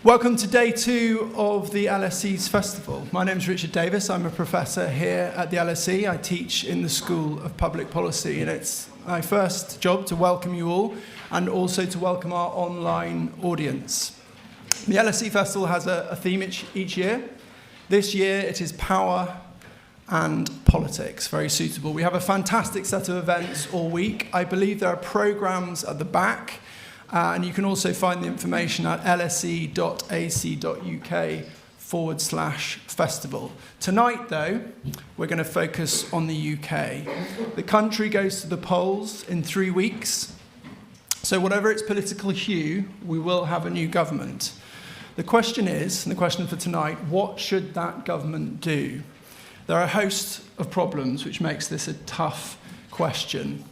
Welcome to day 2 of the LSE Festival. My name is Richard Davies. I'm a professor here at the LSE. I teach in the School of Public Policy, and it's my first job to welcome you all and also to welcome our online audience. The LSE Festival has a theme each year. This year it is power and politics, very suitable. We have a fantastic set of events all week. I believe there are programs at the back. And you can also find the information at lse.ac.uk/festival. Tonight, though, we're going to focus on the UK. The country goes to the polls in 3 weeks. So whatever its political hue, we will have a new government. The question is, and the question for tonight, what should that government do? There are a host of problems which makes this a tough question.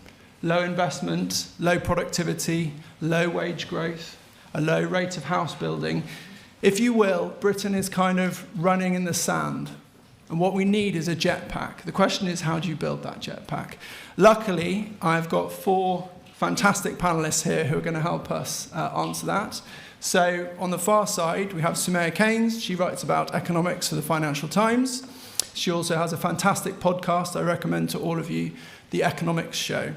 Low investment, low productivity, low wage growth, a low rate of house building. If you will, Britain is kind of running in the sand. And what we need is a jetpack. The question is, how do you build that jetpack? Luckily, I've got 4 fantastic panelists here who are going to help us answer that. So on the far side, we have Soumaya Keynes. She writes about economics for the Financial Times. She also has a fantastic podcast I recommend to all of you, The Economics Show.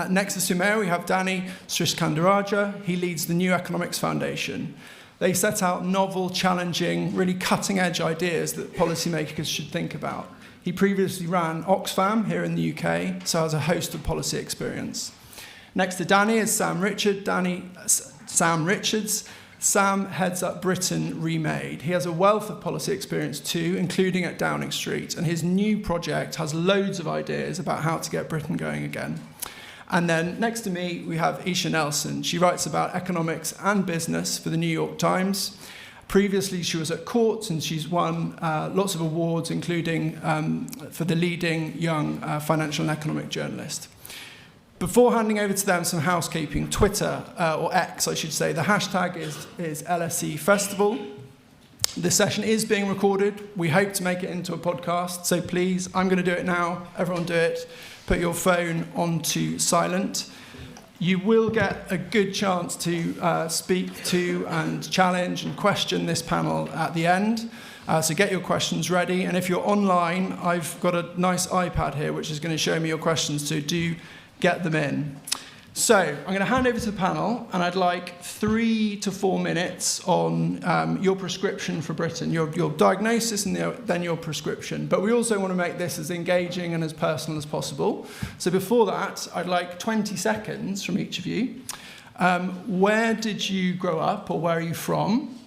Next to Soumaya, we have Danny Sriskandarajah. He leads the New Economics Foundation. They set out novel, challenging, really cutting-edge ideas that policymakers should think about. He previously ran Oxfam here in the UK, so has a host of policy experience. Next to Danny is Sam Richards. Sam heads up Britain Remade. He has a wealth of policy experience too, including at Downing Street, and his new project has loads of ideas about how to get Britain going again. And then next to me, we have Eshe Nelson. She writes about economics and business for the New York Times. Previously, she was at Courts, and she's won lots of awards, including for the leading young financial and economic journalist. Before handing over to them some housekeeping, Twitter, or X, I should say, the hashtag is LSE Festival. This session is being recorded. We hope to make it into a podcast, so please, I'm going to do it now. Everyone do it. Put your phone onto silent. You will get a good chance to speak to and challenge and question this panel at the end. So get your questions ready. And if you're online, I've got a nice iPad here which is going to show me your questions, so do get them in. So I'm going to hand over to the panel, and I'd like 3 to 4 minutes on your prescription for Britain, your diagnosis and then your prescription. But we also want to make this as engaging and as personal as possible. So before that, I'd like 20 seconds from each of you. Where did you grow up, or where are you from?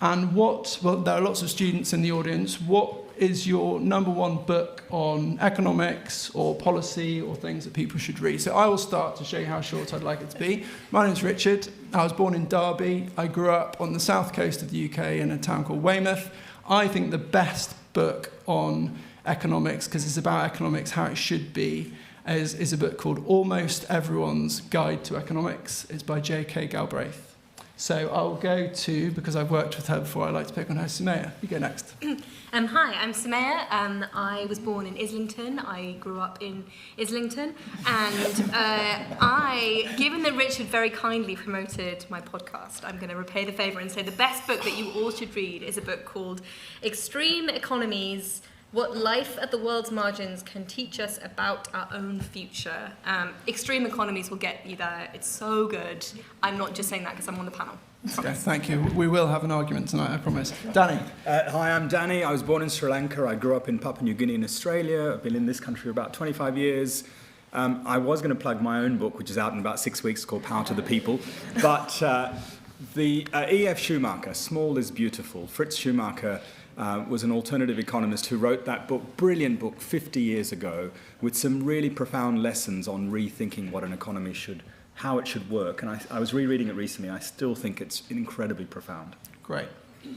And well, there are lots of students in the audience. What is your number 1 book on economics or policy or things that people should read? So I will start to show you how short I'd like it to be. My name's Richard. I was born in Derby. I grew up on the south coast of the UK in a town called Weymouth. I think the best book on economics, because it's about economics, how it should be, is a book called Almost Everyone's Guide to Economics. It's by J.K. Galbraith. So I'll go to, because I've worked with her before, I like to pick on her. Soumaya, you go next. Hi, I'm Soumaya. I was born in Islington. I grew up in Islington. And given that Richard very kindly promoted my podcast, I'm going to repay the favour and say the best book that you all should read is a book called Extreme Economies: What Life at the World's Margins Can Teach Us About Our Own Future. Extreme Economies will get you there. It's so good. I'm not just saying that because I'm on the panel. Okay, thank you. We will have an argument tonight, I promise. Danny. Hi, I'm Danny. I was born in Sri Lanka. I grew up in Papua New Guinea in Australia. I've been in this country for about 25 years. I was going to plug my own book, which is out in about 6 weeks, called Power to the People. But the E.F. Schumacher, Small is Beautiful. Fritz Schumacher was an alternative economist who wrote that book, brilliant book, 50 years ago, with some really profound lessons on rethinking what an economy how it should work. And I was rereading it recently. I still think it's incredibly profound. Great.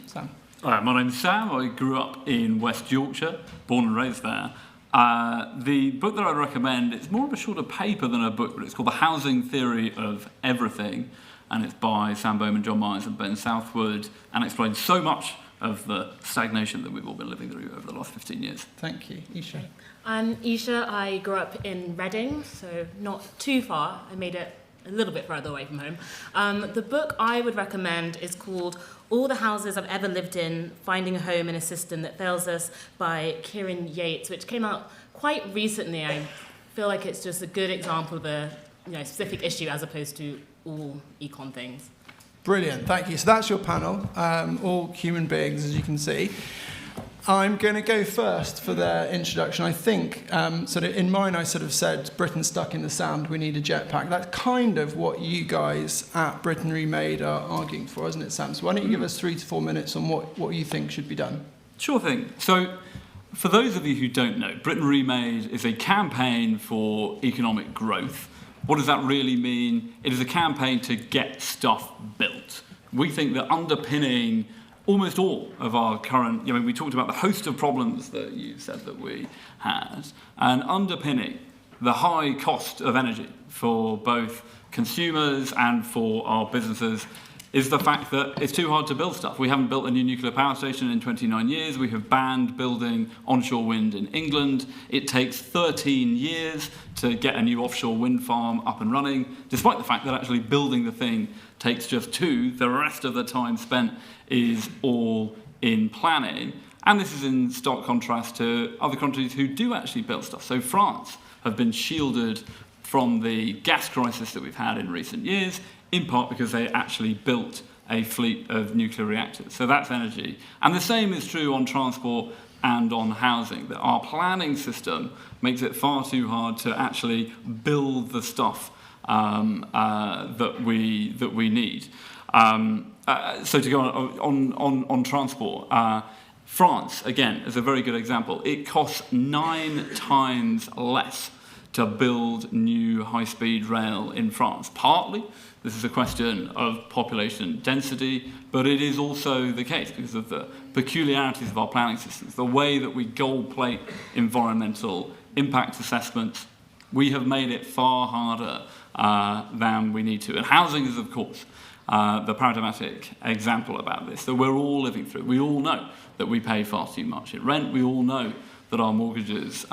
Sam. Hi, my name's Sam. I grew up in West Yorkshire, born and raised there. The book that I recommend, it's more of a shorter paper than a book, but it's called The Housing Theory of Everything, and it's by Sam Bowman, John Myers and Ben Southwood, and explains so much of the stagnation that we've all been living through over the last 15 years. Thank you. Eshe. I'm Eshe. I grew up in Reading, so not too far. I made it a little bit further away from home. The book I would recommend is called All the Houses I've Ever Lived In, Finding a Home in a System That Fails Us by Kieran Yates, which came out quite recently. I feel like it's just a good example of a specific issue as opposed to all econ things. Brilliant, thank you. So that's your panel, all human beings, as you can see. I'm going to go first for their introduction. I think, in mine, I sort of said, Britain's stuck in the sand, we need a jetpack. That's kind of what you guys at Britain Remade are arguing for, isn't it, Sam? So why don't you give us 3 to 4 minutes on what you think should be done? Sure thing. So, for those of you who don't know, Britain Remade is a campaign for economic growth. What does that really mean? It is a campaign to get stuff built. We think that underpinning almost all of our current, we talked about the host of problems that you said that we had, and underpinning the high cost of energy for both consumers and for our businesses is the fact that it's too hard to build stuff. We haven't built a new nuclear power station in 29 years. We have banned building onshore wind in England. It takes 13 years to get a new offshore wind farm up and running, despite the fact that actually building the thing takes just 2. The rest of the time spent is all in planning. And this is in stark contrast to other countries who do actually build stuff. So France have been shielded from the gas crisis that we've had in recent years, in part because they actually built a fleet of nuclear reactors. So that's energy. And the same is true on transport and on housing, that our planning system makes it far too hard to actually build the stuff that we need. So to go on transport, France, again, is a very good example. It costs 9 times less to build new high-speed rail in France. Partly, this is a question of population density, but it is also the case because of the peculiarities of our planning systems, the way that we gold-plate environmental impact assessments. We have made it far harder than we need to. And housing is, of course, the paradigmatic example about this, that we're all living through. We all know that we pay far too much in rent. We all know that our mortgages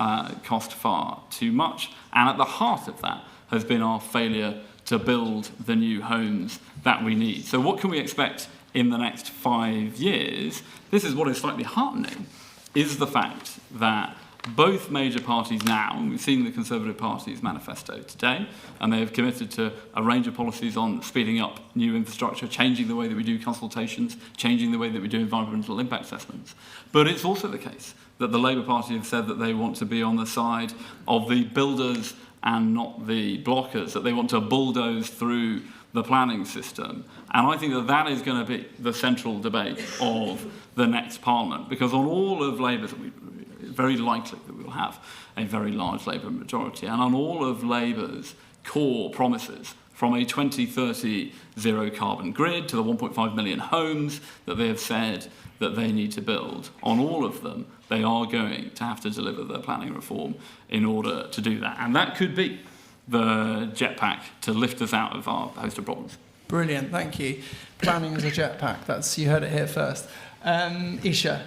cost far too much. And at the heart of that has been our failure to build the new homes that we need. So what can we expect in the next 5 years? This is what is slightly heartening, is the fact that both major parties now, and we've seen the Conservative Party's manifesto today, and they have committed to a range of policies on speeding up new infrastructure, changing the way that we do consultations, changing the way that we do environmental impact assessments. But it's also the case that the Labour Party have said that they want to be on the side of the builders and not the blockers, that they want to bulldoze through the planning system. And I think that that is going to be the central debate of the next Parliament, because on all of Labour's, it's very likely that we will have a very large Labour majority, and on all of Labour's core promises, from a 2030 zero carbon grid to the 1.5 million homes that they have said that they need to build, on all of them, they are going to have to deliver their planning reform in order to do that. And that could be the jetpack to lift us out of our host of problems. Brilliant, thank you. Planning as a jetpack, you heard it here first. Eshe.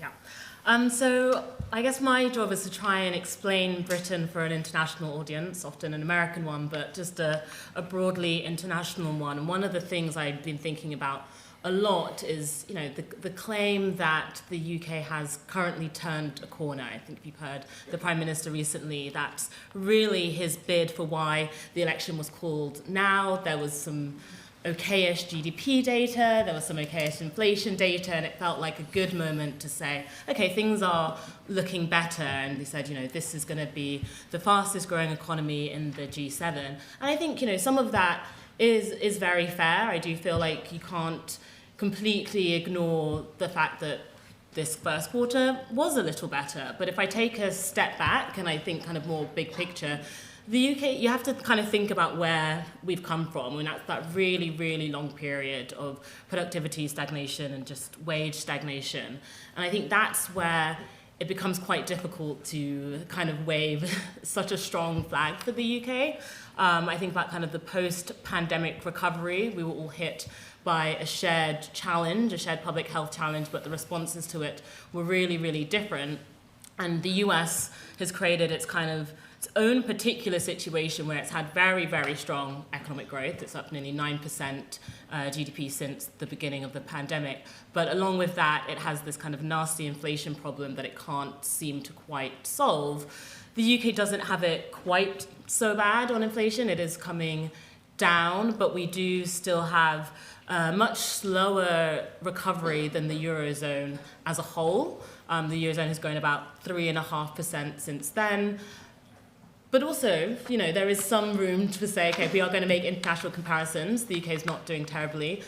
Yeah. So I guess my job is to try and explain Britain for an international audience, often an American one, but just a broadly international one. And one of the things I've been thinking about a lot is, the claim that the UK has currently turned a corner. I think you've heard the Prime Minister recently, that's really his bid for why the election was called now. There was some okayish GDP data, there was some okayish inflation data, and it felt like a good moment to say, okay, things are looking better. And they said, this is going to be the fastest growing economy in the G7. And I think, some of that is very fair. I do feel like you can't completely ignore the fact that this first quarter was a little better. But if I take a step back and I think kind of more big picture, the UK, you have to kind of think about where we've come from. I mean, that's that really, really long period of productivity stagnation and just wage stagnation. And I think that's where it becomes quite difficult to kind of wave such a strong flag for the UK. I think about kind of the post-pandemic recovery. We were all hit by a shared challenge, a shared public health challenge, but the responses to it were really, really different. And the US has created its kind of its own particular situation where it's had very, very strong economic growth. It's up nearly 9% GDP since the beginning of the pandemic. But along with that, it has this kind of nasty inflation problem that it can't seem to quite solve. The UK doesn't have it quite so bad on inflation. It is coming down, but we do still have a much slower recovery than the Eurozone as a whole. The Eurozone has grown about 3.5% since then. But also, you know, there is some room to say, okay, we are going to make international comparisons. The UK is not doing terribly.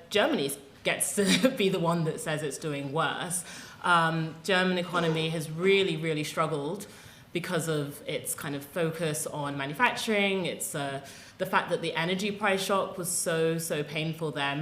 Germany gets to be the one that says it's doing worse. German economy has really, really struggled because of its kind of focus on manufacturing. It's the fact that the energy price shock was so painful there.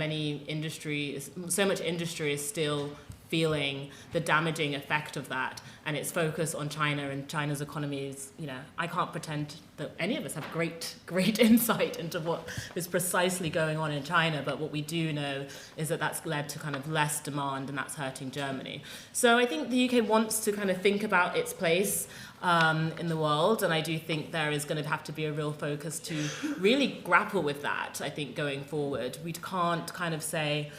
So much industry is still feeling the damaging effect of that, and its focus on China and China's economy is, you know, I can't pretend that any of us have great insight into what is precisely going on in China, but what we do know is that that's led to kind of less demand, and that's hurting Germany. So I think the UK wants to kind of think about its place in the world, and I do think there is going to have to be a real focus to really grapple with that, I think, going forward. We can't kind of say,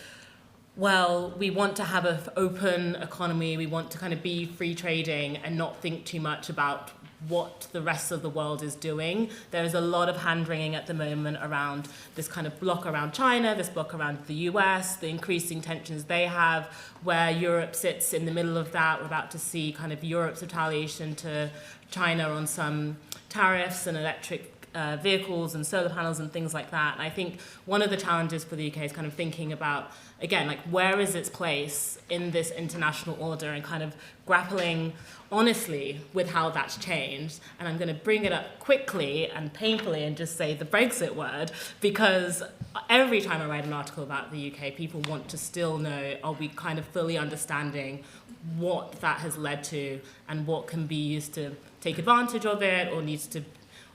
well, we want to have an open economy, we want to kind of be free trading and not think too much about what the rest of the world is doing. There is a lot of hand-wringing at the moment around this kind of block around China, this block around the US, the increasing tensions they have, where Europe sits in the middle of that. We're about to see kind of Europe's retaliation to China on some tariffs and electric vehicles and solar panels and things like that. And I think one of the challenges for the UK is kind of thinking about, again, like, where is its place in this international order, and kind of grappling honestly with how that's changed. And I'm going to bring it up quickly and painfully and just say the Brexit word, because every time I write an article about the UK, people want to still know, are we kind of fully understanding what that has led to and what can be used to take advantage of it, or needs to,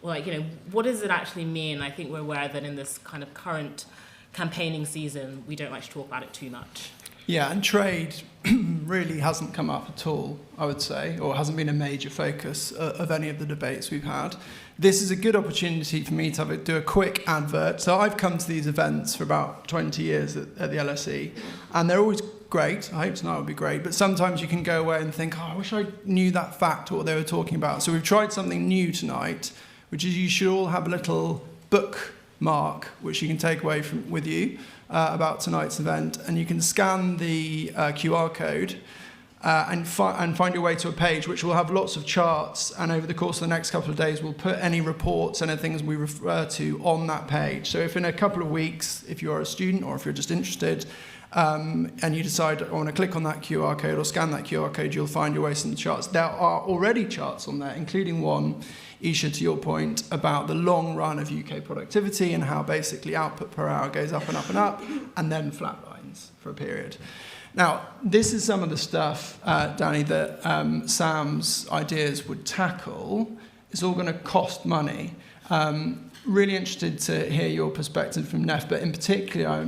or, like, you know, what does it actually mean? I think we're aware that in this kind of current campaigning season, we don't like to talk about it too much. Yeah, and trade really hasn't come up at all, I would say, or hasn't been a major focus of any of the debates we've had. This is a good opportunity for me to do a quick advert. So I've come to these events for about 20 years at the LSE, and they're always great. I hope tonight will be great, but sometimes you can go away and think, oh, I wish I knew that fact or what they were talking about. So we've tried something new tonight, which is you should all have a little bookmark which you can take away with you about tonight's event, and you can scan the QR code and find your way to a page which will have lots of charts, and over the course of the next couple of days we'll put any reports and anything we refer to on that page. So if in a couple of weeks, if you're a student or if you're just interested, and you decide, I want to click on that QR code or scan that QR code, you'll find your way to some charts. There are already charts on there, including one, Eshe, to your point, about the long run of UK productivity and how basically output per hour goes up and up and up, and then flatlines for a period. Now, this is some of the stuff, Danny, that Sam's ideas would tackle. It's all going to cost money. Really interested to hear your perspective from Neff, but in particular,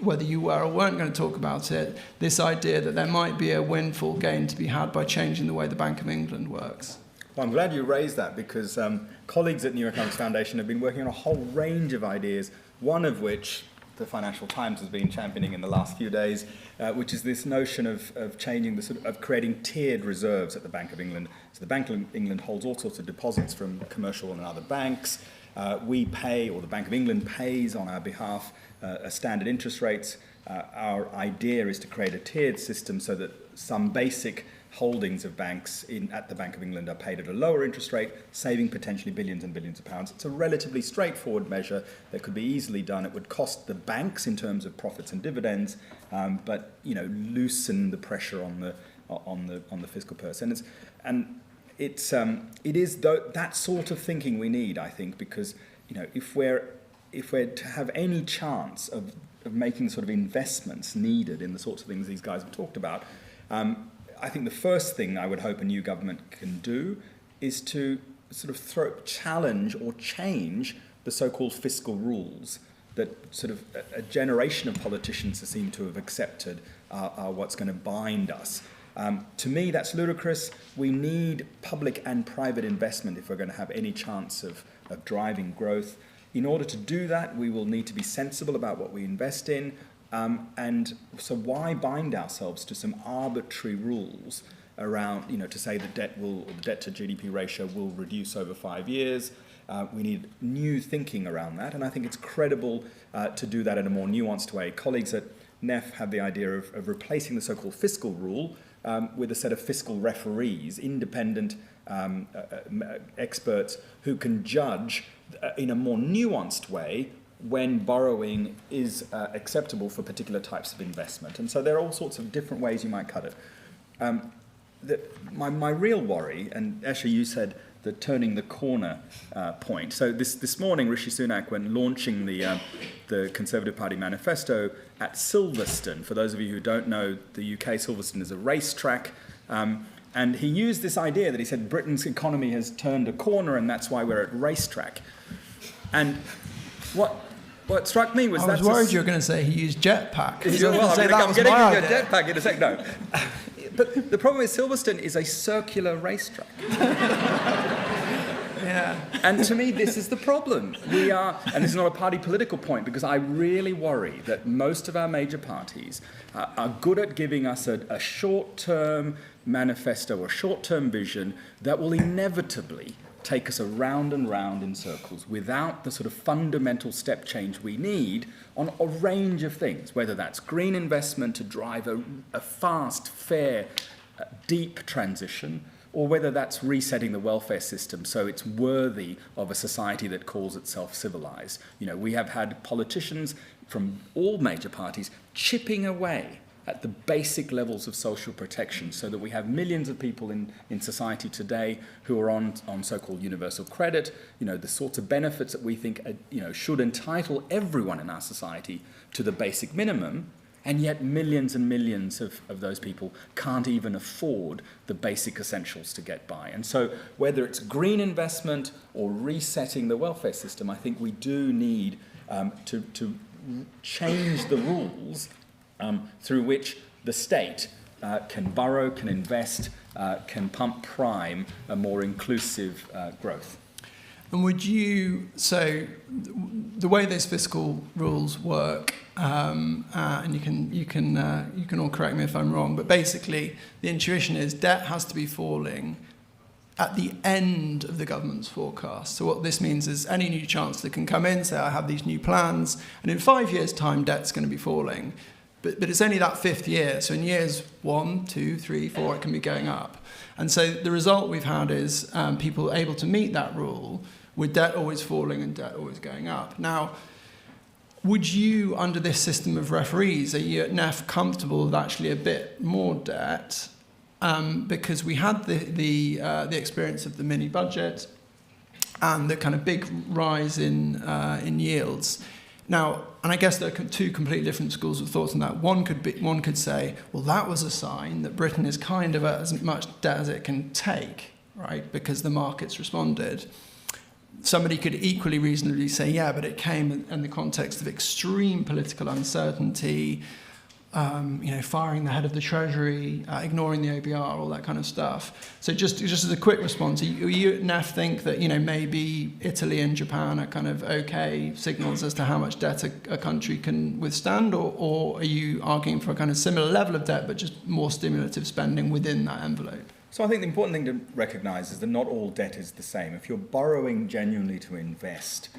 whether you were or weren't going to talk about it, this idea that there might be a windfall gain to be had by changing the way the Bank of England works. Well, I'm glad you raised that, because colleagues at New Economics Foundation have been working on a whole range of ideas, one of which the Financial Times has been championing in the last few days, which is this notion of changing of creating tiered reserves at the Bank of England. So the Bank of England holds all sorts of deposits from commercial and other banks. We pay, or the Bank of England pays on our behalf, a standard interest rates. Our idea is to create a tiered system so that some basic holdings of banks at the Bank of England are paid at a lower interest rate, saving potentially billions and billions of pounds. It's a relatively straightforward measure that could be easily done. It would cost the banks in terms of profits and dividends, but, you know, loosen the pressure on the fiscal purse. And it is that sort of thinking we need, I think, because, you know, if we're to have any chance of making the sort of investments needed in the sorts of things these guys have talked about, I think the first thing I would hope a new government can do is to sort of challenge or change the so-called fiscal rules that sort of a generation of politicians seem to have accepted are what's going to bind us. To me, that's ludicrous. We need public and private investment if we're going to have any chance of driving growth. In order to do that, we will need to be sensible about what we invest in. And so why bind ourselves to some arbitrary rules around, to say the debt to GDP ratio will reduce over 5 years? We need new thinking around that, and I think it's credible to do that in a more nuanced way. Colleagues at NEF have the idea of replacing the so-called fiscal rule with a set of fiscal referees, independent experts who can judge in a more nuanced way when borrowing is acceptable for particular types of investment. And so there are all sorts of different ways you might cut it. My real worry, and Eshe, you said the turning the corner point. So this morning, Rishi Sunak, when launching the Conservative Party manifesto at Silverstone, for those of you who don't know, the UK Silverstone is a racetrack, and he used this idea that he said Britain's economy has turned a corner and that's why we're at racetrack. And what struck me was I was worried you were going to say he used jetpack. I'm getting into a jetpack in a sec. No. But the problem is Silverstone is a circular racetrack. Yeah. And to me, this is the problem. We are, and this is not a party political point, because I really worry that most of our major parties are good at giving us a short-term manifesto or short-term vision that will inevitably take us around and round in circles without the sort of fundamental step change we need on a range of things, whether that's green investment to drive a fast, fair, deep transition, or whether that's resetting the welfare system so it's worthy of a society that calls itself civilized. We have had politicians from all major parties chipping away at the basic levels of social protection so that we have millions of people in society today who are on so-called universal credit, the sorts of benefits that we think should entitle everyone in our society to the basic minimum, and yet millions and millions of those people can't even afford the basic essentials to get by. And so whether it's green investment or resetting the welfare system, I think we do need to change the rules through which the state can borrow, can invest, can pump prime a more inclusive growth. And so the way those fiscal rules work, and you can all correct me if I'm wrong, but basically the intuition is debt has to be falling at the end of the government's forecast. So what this means is any new chancellor can come in, say I have these new plans, and in 5 years' time debt's going to be falling. But it's only that fifth year. So in years 1, 2, 3, 4, it can be going up. And so the result we've had is people able to meet that rule with debt always falling and debt always going up. Now, would you, under this system of referees, are you at NEF comfortable with actually a bit more debt? Because we had the experience of the mini budget and the kind of big rise in yields. Now, and I guess there are two completely different schools of thought on that. One could say, well, that was a sign that Britain is kind of at as much debt as it can take, right? Because the markets responded. Somebody could equally reasonably say, yeah, but it came in the context of extreme political uncertainty, firing the head of the Treasury, ignoring the OBR, all that kind of stuff. So just as a quick response, you at NEF think that maybe Italy and Japan are kind of okay signals as to how much debt a country can withstand, or are you arguing for a kind of similar level of debt but just more stimulative spending within that envelope? So I think the important thing to recognise is that not all debt is the same. If you're borrowing genuinely to invest,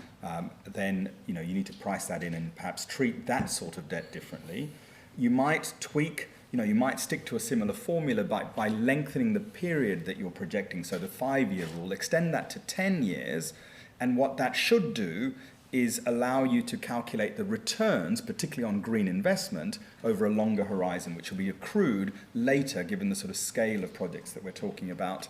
then you need to price that in and perhaps treat that sort of debt differently. You might tweak, you might stick to a similar formula by lengthening the period that you're projecting. So the 5-year rule, extend that to 10 years. And what that should do is allow you to calculate the returns, particularly on green investment, over a longer horizon, which will be accrued later, given the sort of scale of projects that we're talking about.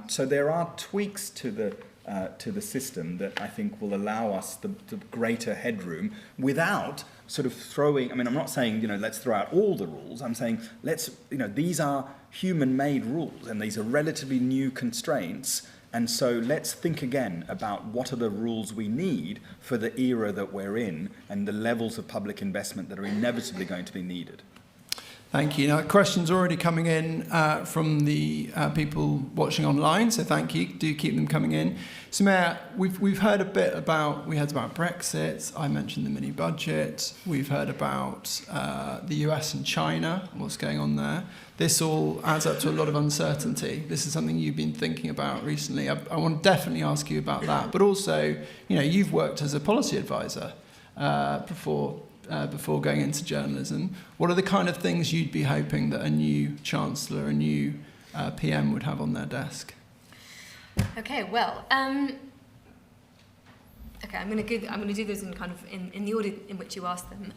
So there are tweaks to the system that I think will allow us the greater headroom without sort of throwing, I'm not saying, let's throw out all the rules. I'm saying these are human-made rules and these are relatively new constraints. And so let's think again about what are the rules we need for the era that we're in and the levels of public investment that are inevitably going to be needed. Thank you. Now, questions are already coming in from the people watching online, so thank you. Do keep them coming in. Soumaya, we've heard a bit about, we heard about Brexit. I mentioned the mini budget. We've heard about the US and China, what's going on there. This all adds up to a lot of uncertainty. This is something you've been thinking about recently. I want to definitely ask you about that. But also, you've worked as a policy advisor before going into journalism. What are the kind of things you'd be hoping that a new chancellor, a new PM would have on their desk? Okay, well, I'm going to do those in kind of in the order in which you asked them.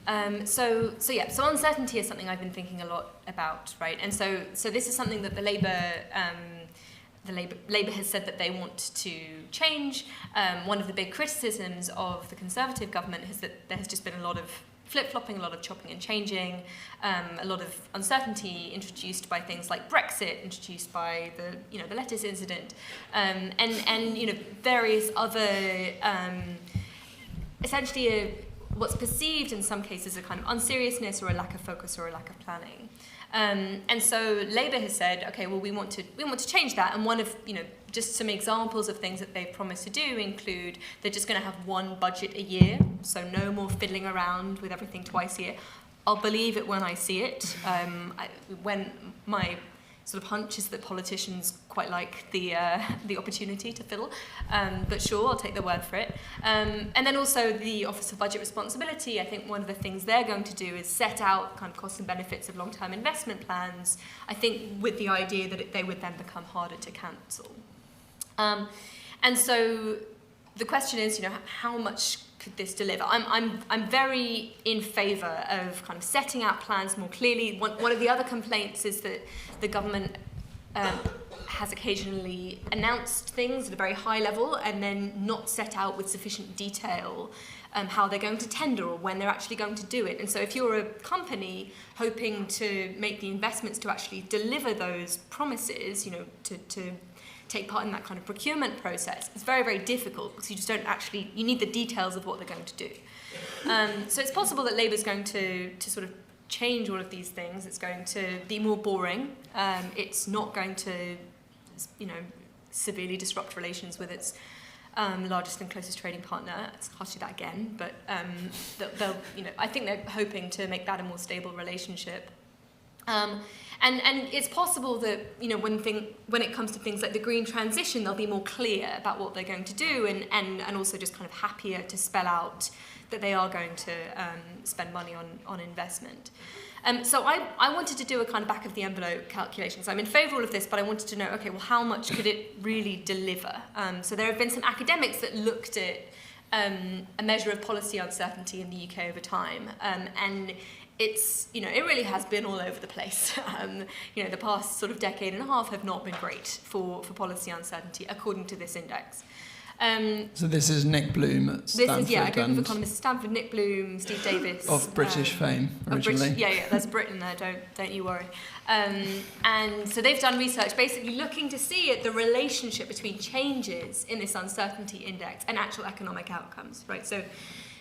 So uncertainty is something I've been thinking a lot about, right? And so this is something that the Labour has said that they want to change. One of the big criticisms of the Conservative government is that there has just been a lot of flip-flopping, a lot of chopping and changing, a lot of uncertainty introduced by things like Brexit, introduced by the lettuce incident, and various other essentially what's perceived in some cases a kind of unseriousness or a lack of focus or a lack of planning. And so Labour has said, okay, well, we want to change that. And one of, just some examples of things that they've promised to do include they're just going to have one budget a year, so no more fiddling around with everything twice a year. I'll believe it when I see it. When my sort of hunch is that politicians quite like the opportunity to fiddle, but sure, I'll take their word for it. And then also the Office of Budget Responsibility, I think one of the things they're going to do is set out kind of costs and benefits of long-term investment plans, I think with the idea that they would then become harder to cancel. And so the question is, how much could this deliver? I'm very in favour of kind of setting out plans more clearly. One of the other complaints is that the government has occasionally announced things at a very high level and then not set out with sufficient detail how they're going to tender or when they're actually going to do it. And so if you're a company hoping to make the investments to actually deliver those promises, to take part in that kind of procurement process, it's very, very difficult because you just don't actually, you need the details of what they're going to do. So it's possible that Labour's going to sort of change all of these things. It's going to be more boring. It's not going to, severely disrupt relations with its largest and closest trading partner. It's hard to do that again, but they'll, I think they're hoping to make that a more stable relationship. And it's possible that when it comes to things like the green transition, they'll be more clear about what they're going to do, and also just kind of happier to spell out that they are going to spend money on investment. So I wanted to do a kind of back of the envelope calculation. So I'm in favour of all of this, but I wanted to know, okay, well, how much could it really deliver? So there have been some academics that looked at a measure of policy uncertainty in the UK over time, and it's, it really has been all over the place. The past sort of decade and a half have not been great for policy uncertainty, according to this index. So this is Nick Bloom at Stanford. This is, a group of economists at Stanford, Nick Bloom, Steve Davies. Of British fame, originally. There's Britain there, don't you worry. And so they've done research basically looking to see at the relationship between changes in this uncertainty index and actual economic outcomes, right? So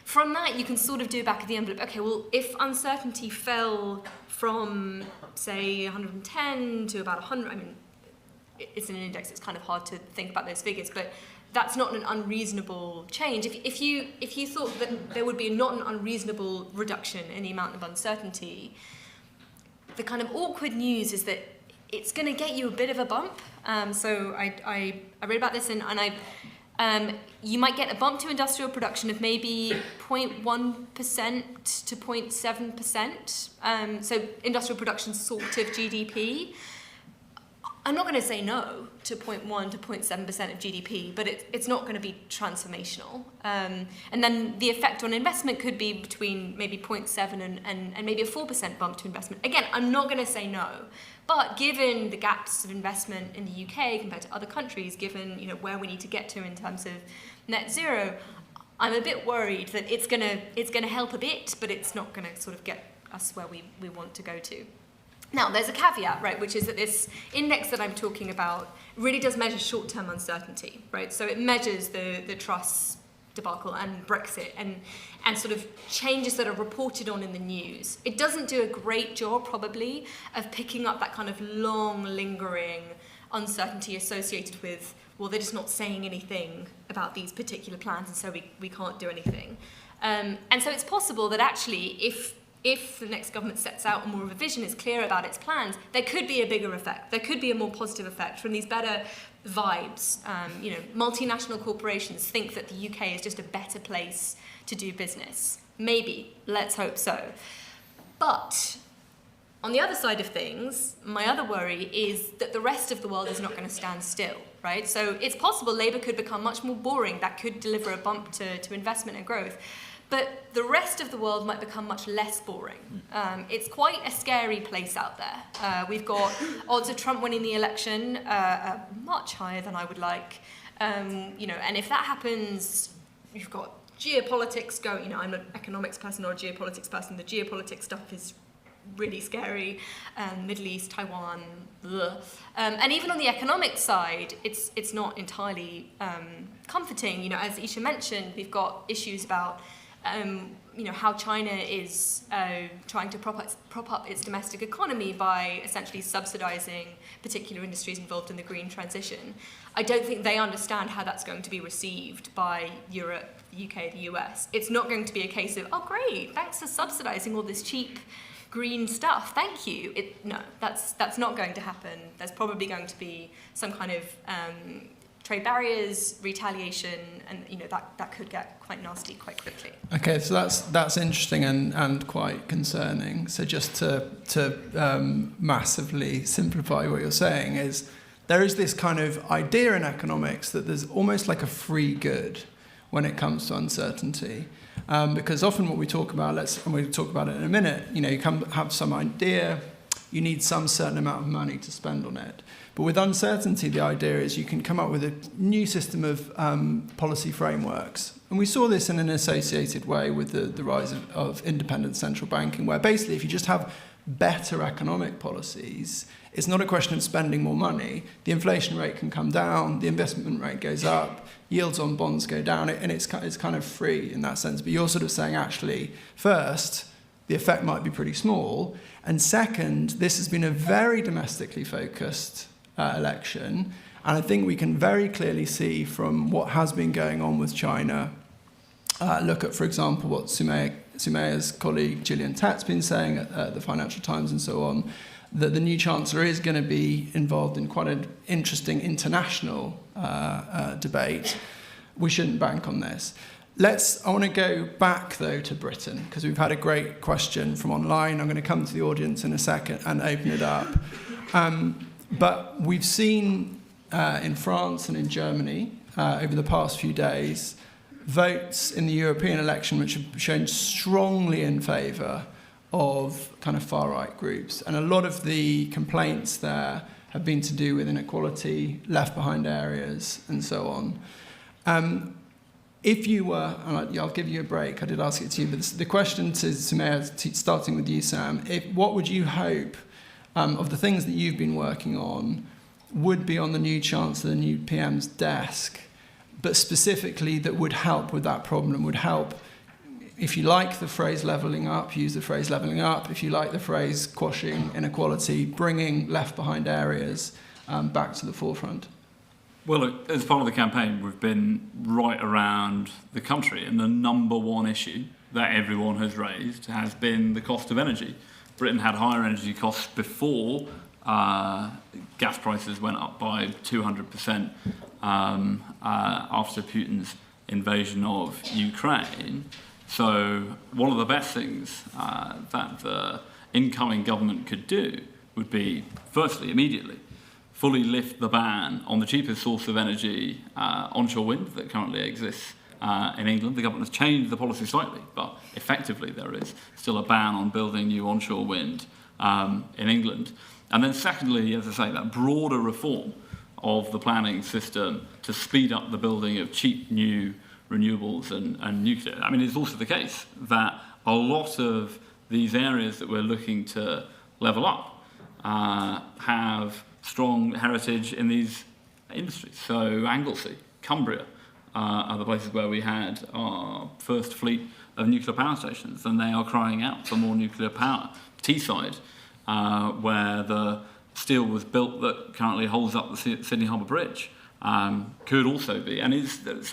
from that, you can sort of do back of the envelope. Okay, well, if uncertainty fell from, say, 110 to about 100, I mean, it's an index, it's kind of hard to think about those figures, but that's not an unreasonable change. If you thought that there would be not an unreasonable reduction in the amount of uncertainty, the kind of awkward news is that it's going to get you a bit of a bump. So I read about this, and you might get a bump to industrial production of maybe 0.1% to 0.7%. So industrial production sort of GDP. I'm not going to say no to 0.1 to 0.7% of GDP, but it's not going to be transformational. And then the effect on investment could be between maybe 0.7 and maybe a 4% bump to investment. Again, I'm not going to say no, but given the gaps of investment in the UK compared to other countries, given where we need to get to in terms of net zero, I'm a bit worried that it's going to help a bit, but it's not going to sort of get us where we want to go to. Now, there's a caveat, right, which is that this index that I'm talking about really does measure short-term uncertainty, right? So it measures the trusts debacle and Brexit and sort of changes that are reported on in the news. It doesn't do a great job, probably, of picking up that kind of long, lingering uncertainty associated with, well, they're just not saying anything about these particular plans, and so we can't do anything. And so it's possible that actually, if the next government sets out more of a vision, is clear about its plans, there could be a bigger effect. There could be a more positive effect from these better vibes. Multinational corporations think that the UK is just a better place to do business. Maybe. Let's hope so. But on the other side of things, my other worry is that the rest of the world is not going to stand still, right? So it's possible Labour could become much more boring. That could deliver a bump to investment and growth. But the rest of the world might become much less boring. It's quite a scary place out there. We've got odds of Trump winning the election much higher than I would like. And if that happens, you've got geopolitics going. I'm not an economics person or a geopolitics person. The geopolitics stuff is really scary. Middle East, Taiwan, and even on the economic side, it's not entirely comforting. As Eshe mentioned, we've got issues about how China is trying to prop up its domestic economy by essentially subsidizing particular industries involved in the green transition. I don't think they understand how that's going to be received by Europe, the UK, the US. It's not going to be a case of, oh great, thanks for subsidizing all this cheap green stuff, thank you. No, that's not going to happen. There's probably going to be some kind of trade barriers, retaliation, and that could get quite nasty quite quickly. Okay, so that's interesting and quite concerning. So just to massively simplify what you're saying is there is this kind of idea in economics that there's almost like a free good when it comes to uncertainty. Because often what we talk about, and we'll talk about it in a minute, you have some idea, you need some certain amount of money to spend on it. But with uncertainty, the idea is you can come up with a new system of policy frameworks. And we saw this in an associated way with the rise of independent central banking, where basically if you just have better economic policies, it's not a question of spending more money. The inflation rate can come down, the investment rate goes up, yields on bonds go down, and it's kind of free in that sense. But you're sort of saying, actually, first, the effect might be pretty small, and second, this has been a very domestically focused election, and I think we can very clearly see from what has been going on with China, look at, for example, what Soumaya's colleague Gillian Tett's been saying at the Financial Times and so on, that the new Chancellor is going to be involved in quite an interesting international debate. We shouldn't bank on this. I want to go back, though, to Britain, because we've had a great question from online. I'm going to come to the audience in a second and open it up. But we've seen in France and in Germany over the past few days votes in the European election which have shown strongly in favour of kind of far-right groups. And a lot of the complaints there have been to do with inequality, left-behind areas, and so on. If you were, and I'll give you a break, I did ask it to you, but the question to Soumaya, starting with you, Sam, what would you hope of the things that you've been working on would be on the new Chancellor, the new PM's desk, but specifically that would help with that problem, would help, if you like the phrase levelling up, use the phrase levelling up. If you like the phrase quashing inequality, bringing left-behind areas back to the forefront. Well, look, as part of the campaign, we've been right around the country, and the number one issue that everyone has raised has been the cost of energy. Britain had higher energy costs before gas prices went up by 200% after Putin's invasion of Ukraine. So one of the best things that the incoming government could do would be, firstly, immediately, fully lift the ban on the cheapest source of energy, onshore wind, that currently exists in England. The government has changed the policy slightly, but effectively there is still a ban on building new onshore wind in England. And then secondly, as I say, that broader reform of the planning system to speed up the building of cheap new renewables and nuclear. I mean, it's also the case that a lot of these areas that we're looking to level up have strong heritage in these industries. So Anglesey, Cumbria, are the places where we had our first fleet of nuclear power stations, and they are crying out for more nuclear power. Teesside, where the steel was built that currently holds up the Sydney Harbour Bridge, could also be, and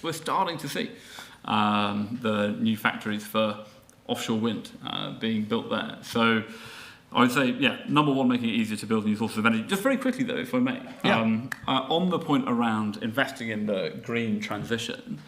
we're starting to see the new factories for offshore wind being built there. So I would say, number one, making it easier to build new sources of energy. Just very quickly, though, if I may, on the point around investing in the green transition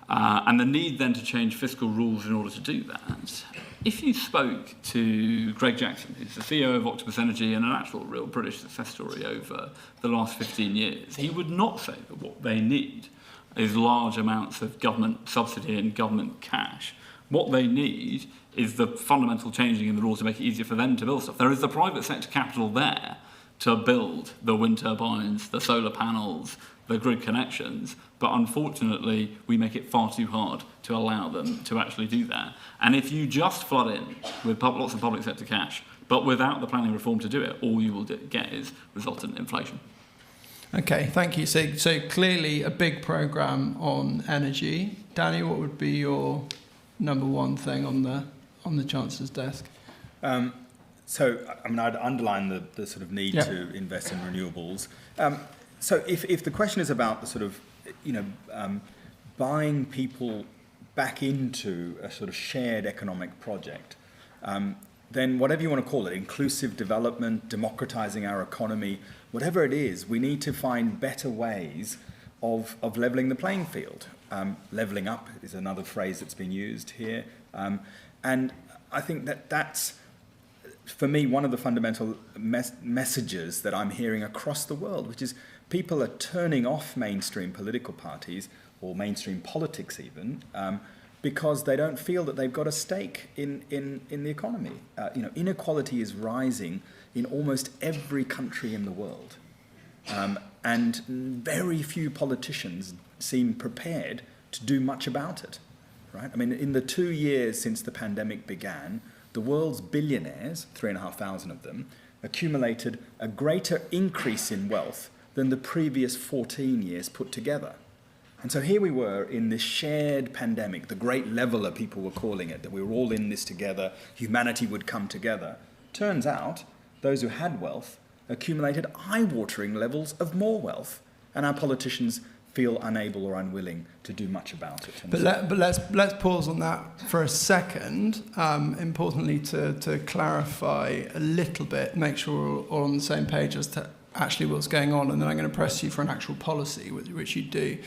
and the need then to change fiscal rules in order to do that, if you spoke to Greg Jackson, who's the CEO of Octopus Energy and an actual real British success story over the last 15 years, he would not say that what they need is large amounts of government subsidy and government cash. What they need is the fundamental changing in the rules to make it easier for them to build stuff. There is the private sector capital there to build the wind turbines, the solar panels, the grid connections, but unfortunately we make it far too hard to allow them to actually do that. And if you just flood in with lots of public sector cash, but without the planning reform to do it, all you will get is resultant inflation. Okay, thank you. So clearly a big programme on energy. Danny, what would be your number one thing on the Chancellor's desk? So, I mean, I'd underline the sort of need to invest in renewables. So if the question is about the sort of, buying people back into a sort of shared economic project, then whatever you want to call it, inclusive development, democratizing our economy, whatever it is, we need to find better ways of leveling the playing field. Leveling up is another phrase that's been used here. And I think that's, for me, one of the fundamental messages that I'm hearing across the world, which is people are turning off mainstream political parties, or mainstream politics even, because they don't feel that they've got a stake in the economy. Inequality is rising in almost every country in the world. And very few politicians seem prepared to do much about it, right? I mean, in the 2 years since the pandemic began, the world's billionaires, 3,500 of them, accumulated a greater increase in wealth than the previous 14 years put together. And so here we were in this shared pandemic, the great leveler people were calling it, that we were all in this together, humanity would come together. Turns out, those who had wealth accumulated eye-watering levels of more wealth, and our politicians feel unable or unwilling to do much about it. But let's pause on that for a second. Importantly, to clarify a little bit, make sure we're all on the same page as to actually what's going on, and then I'm going to press you for an actual policy, which you do,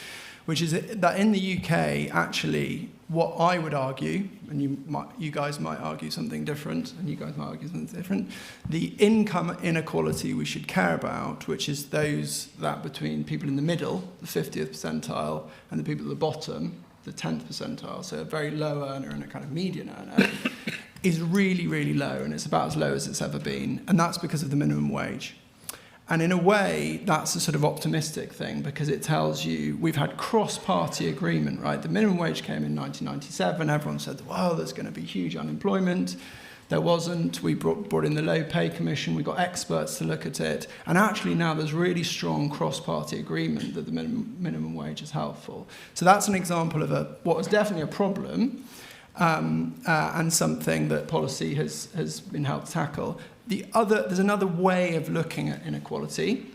which is that in the UK, actually, what I would argue, and you guys might argue something different, and you guys might argue something different, the income inequality we should care about, which is that between people in the middle, the 50th percentile, and the people at the bottom, the 10th percentile, so a very low earner and a kind of median earner, is really, really low, and it's about as low as it's ever been, and that's because of the minimum wage. And in a way, that's a sort of optimistic thing, because it tells you we've had cross-party agreement, right? The minimum wage came in 1997. Everyone said, well, there's going to be huge unemployment. There wasn't. We brought in the Low Pay Commission. We got experts to look at it. And actually now there's really strong cross-party agreement that the minimum wage is helpful. So that's an example of what was definitely a problem and something that policy has been helped tackle. There's another way of looking at inequality.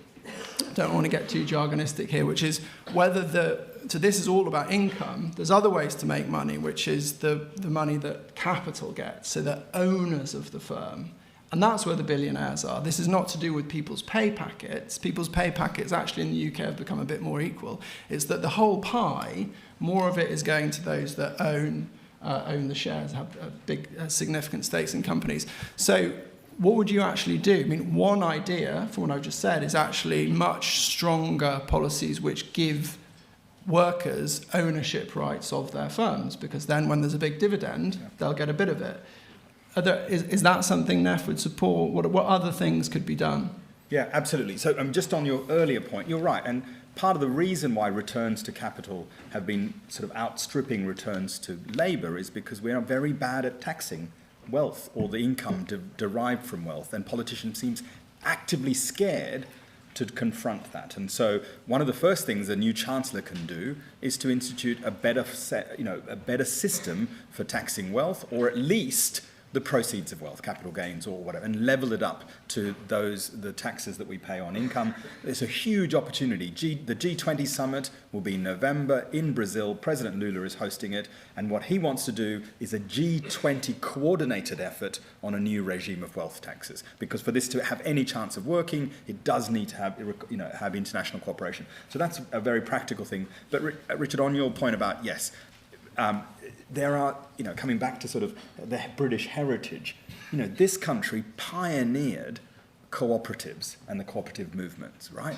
Don't want to get too jargonistic here, which is so this is all about income. There's other ways to make money, which is the money that capital gets, so the owners of the firm. And that's where the billionaires are. This is not to do with people's pay packets. People's pay packets actually in the UK have become a bit more equal. It's that the whole pie, more of it is going to those that own the shares, have big significant stakes in companies. So what would you actually do? I mean, one idea, from what I've just said, is actually much stronger policies which give workers ownership rights of their firms, because then when there's a big dividend, they'll get a bit of it. Is that something NEF would support? What other things could be done? Yeah, absolutely. So just on your earlier point, you're right. And part of the reason why returns to capital have been sort of outstripping returns to labour is because we are very bad at taxing wealth or the income derived from wealth, and politicians seem actively scared to confront that. And so one of the first things a new chancellor can do is to institute a better system for taxing wealth, or at least the proceeds of wealth, capital gains or whatever, and level it up to the taxes that we pay on income. It's a huge opportunity. The G20 summit will be in November in Brazil. President Lula is hosting it, and what he wants to do is a G20 coordinated effort on a new regime of wealth taxes. Because for this to have any chance of working, it does need to have international cooperation. So that's a very practical thing. But Richard, on your point about there are, coming back to sort of the British heritage, this country pioneered cooperatives and the cooperative movements, right?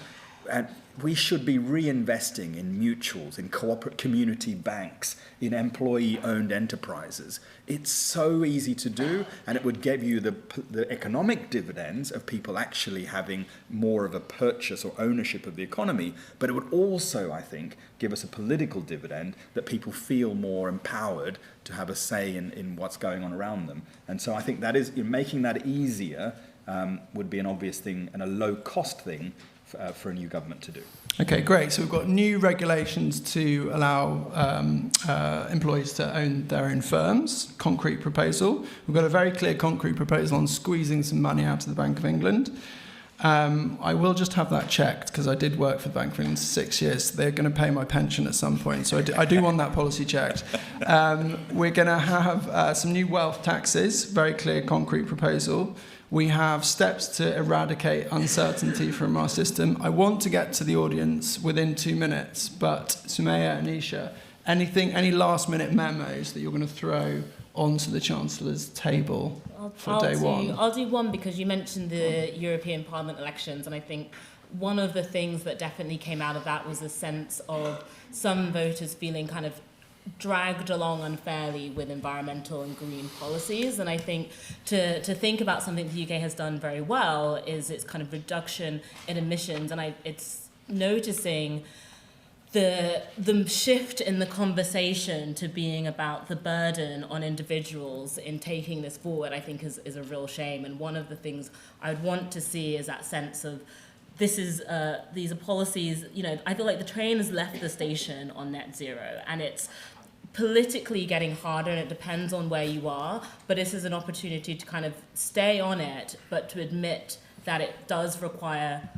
And we should be reinvesting in mutuals, in community banks, in employee-owned enterprises. It's so easy to do, and it would give you the economic dividends of people actually having more of a purchase or ownership of the economy, but it would also, I think, give us a political dividend that people feel more empowered to have a say in what's going on around them. And so I think that is, making that easier would be an obvious thing and a low-cost thing for a new government to do. Okay, great. So we've got new regulations to allow employees to own their own firms. Concrete proposal. We've got a very clear concrete proposal on squeezing some money out of the Bank of England. I will just have that checked because I did work for the Bank of England for 6 years. So they're going to pay my pension at some point. So I do want that policy checked. We're going to have some new wealth taxes. Very clear concrete proposal. We have steps to eradicate uncertainty from our system. I want to get to the audience within 2 minutes, but Soumaya and Eshe, any last-minute memos that you're going to throw onto the Chancellor's table for day one? I'll do one because you mentioned the European Parliament elections, and I think one of the things that definitely came out of that was a sense of some voters feeling kind of dragged along unfairly with environmental and green policies. And I think to think about something the UK has done very well is its kind of reduction in emissions. And it's noticing the shift in the conversation to being about the burden on individuals in taking this forward, I think is a real shame. And one of the things I would want to see is that sense of these are policies, I feel like the train has left the station on net zero, and it's politically getting harder, and it depends on where you are, but this is an opportunity to kind of stay on it, but to admit that it does require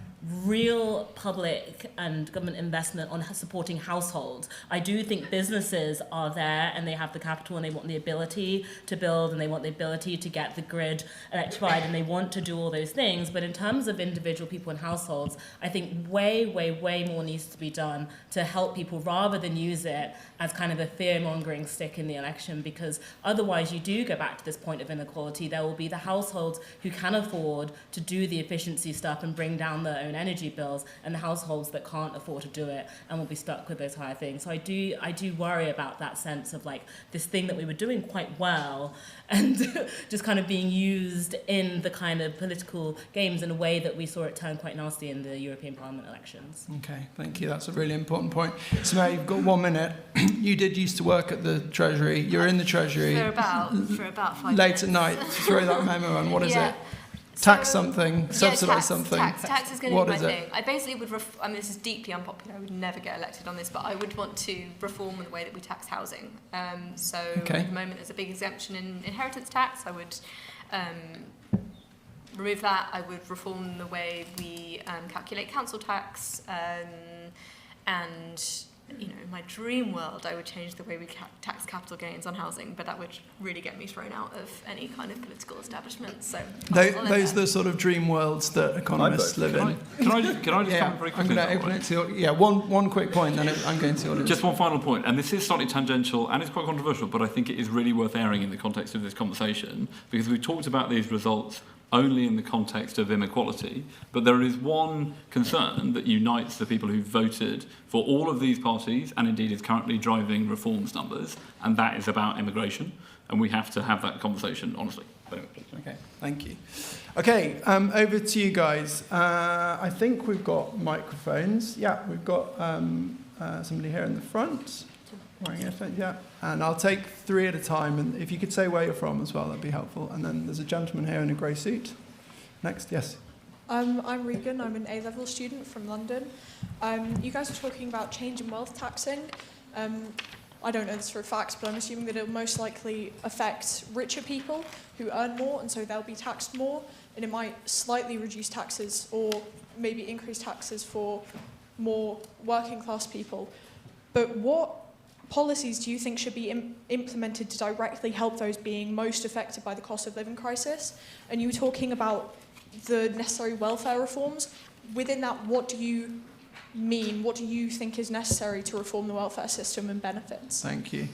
real public and government investment on supporting households. I do think businesses are there and they have the capital and they want the ability to build and they want the ability to get the grid electrified and they want to do all those things. But in terms of individual people and households, I think way, way, way more needs to be done to help people rather than use it as kind of a fear-mongering stick in the election, because otherwise you do go back to this point of inequality. There will be the households who can afford to do the efficiency stuff and bring down their own energy bills, and the households that can't afford to do it and will be stuck with those higher things. So I do worry about that sense of like this thing that we were doing quite well and just kind of being used in the kind of political games in a way that we saw it turn quite nasty in the European Parliament elections. Okay, thank you. That's a really important point. So you've got 1 minute. You did used to work at the Treasury. You're in the Treasury. For about 5 Late minutes. at night, throw that memo on. What is it? Tax something, subsidise something. Tax is going to What be my is it? thing. I basically would, this is deeply unpopular, I would never get elected on this, but I would want to reform the way that we tax housing. At the moment there's a big exemption in inheritance tax. I would remove that. I would reform the way we calculate council tax, and in my dream world, I would change the way we tax capital gains on housing, but that would really get me thrown out of any kind of political establishment. So those are the sort of dream worlds that economists live in. Can I just comment very quickly? I'm going to open it to one quick point, then I'm going to the audience. Just one final point, and this is slightly tangential and it's quite controversial, but I think it is really worth airing in the context of this conversation, because we've talked about these results only in the context of inequality, but there is one concern that unites the people who voted for all of these parties and indeed is currently driving reforms numbers, and that is about immigration, and we have to have that conversation honestly. Okay, thank you. Okay, over to you guys. I think we've got microphones. Yeah, we've got somebody here in the front. Yeah, and I'll take 3 at a time, and if you could say where you're from as well, that'd be helpful. And then there's a gentleman here in a grey suit. Next, yes. I'm Regan. I'm an A-level student from London. You guys are talking about change in wealth taxing. I don't know this for a fact, but I'm assuming that it'll most likely affect richer people who earn more, and so they'll be taxed more, and it might slightly reduce taxes or maybe increase taxes for more working class people. But what policies do you think should be implemented to directly help those being most affected by the cost of living crisis? And you were talking about the necessary welfare reforms. Within that, what do you mean? What do you think is necessary to reform the welfare system and benefits? Thank you.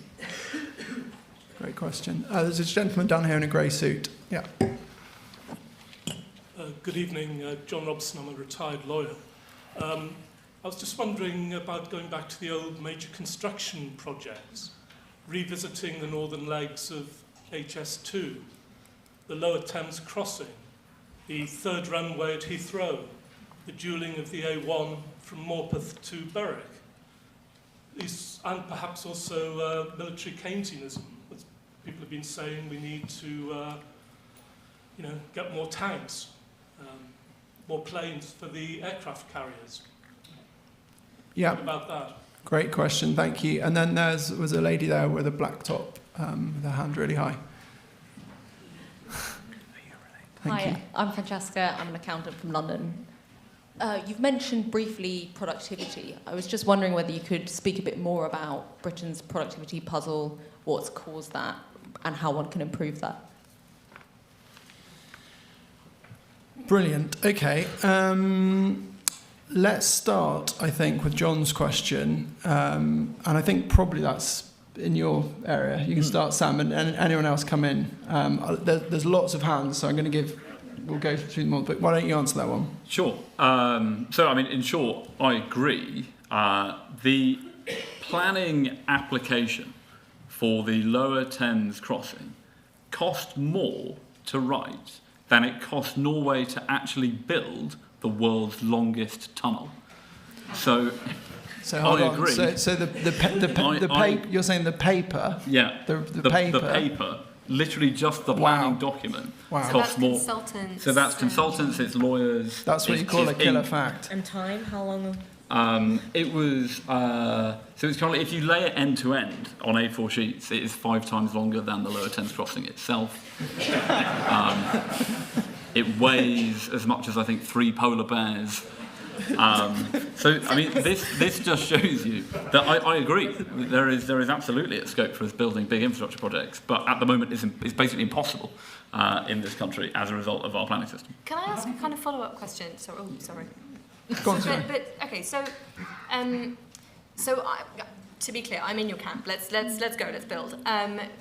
Great question. There's a gentleman down here in a grey suit. Yeah. Good evening, John Robson. I'm a retired lawyer. I was just wondering about going back to the old major construction projects, revisiting the northern legs of HS2, the Lower Thames crossing, the third runway at Heathrow, the dualling of the A1 from Morpeth to Berwick, and perhaps also military Keynesianism. As people have been saying, we need to get more tanks, more planes for the aircraft carriers. Yeah. What about that? Great question, thank you. And then there was a lady there with a black top, with her hand really high. Thank you. Hi, I'm Francesca. I'm an accountant from London. You've mentioned briefly productivity. I was just wondering whether you could speak a bit more about Britain's productivity puzzle, what's caused that, and how one can improve that. Brilliant. Okay. Let's start, I think, with John's question. And I think probably that's in your area. You can start, Sam, and anyone else come in. There's lots of hands, so we'll go through them all, but why don't you answer that one? Sure. In short, I agree. The planning application for the Lower Thames crossing cost more to write than it cost Norway to actually build the world's longest tunnel. So hold I on. agree. So the paper. You're saying the paper? Yeah. The paper. The paper. Literally just the planning document costs more. Consultants. So that's consultants. It's lawyers. That's what you call a killer fact. And time? How long? It was so it's kind of like if you lay it end to end on A4 sheets, it is 5 times longer than the Lower Thames crossing itself. It weighs as much as I think 3 polar bears. This just shows you that I agree. There is absolutely a scope for us building big infrastructure projects, but at the moment it's basically impossible in this country as a result of our planning system. Can I ask a kind of follow-up question? Sorry. Go on, sorry. Okay, so to be clear, I'm in your camp. Let's go. Let's build.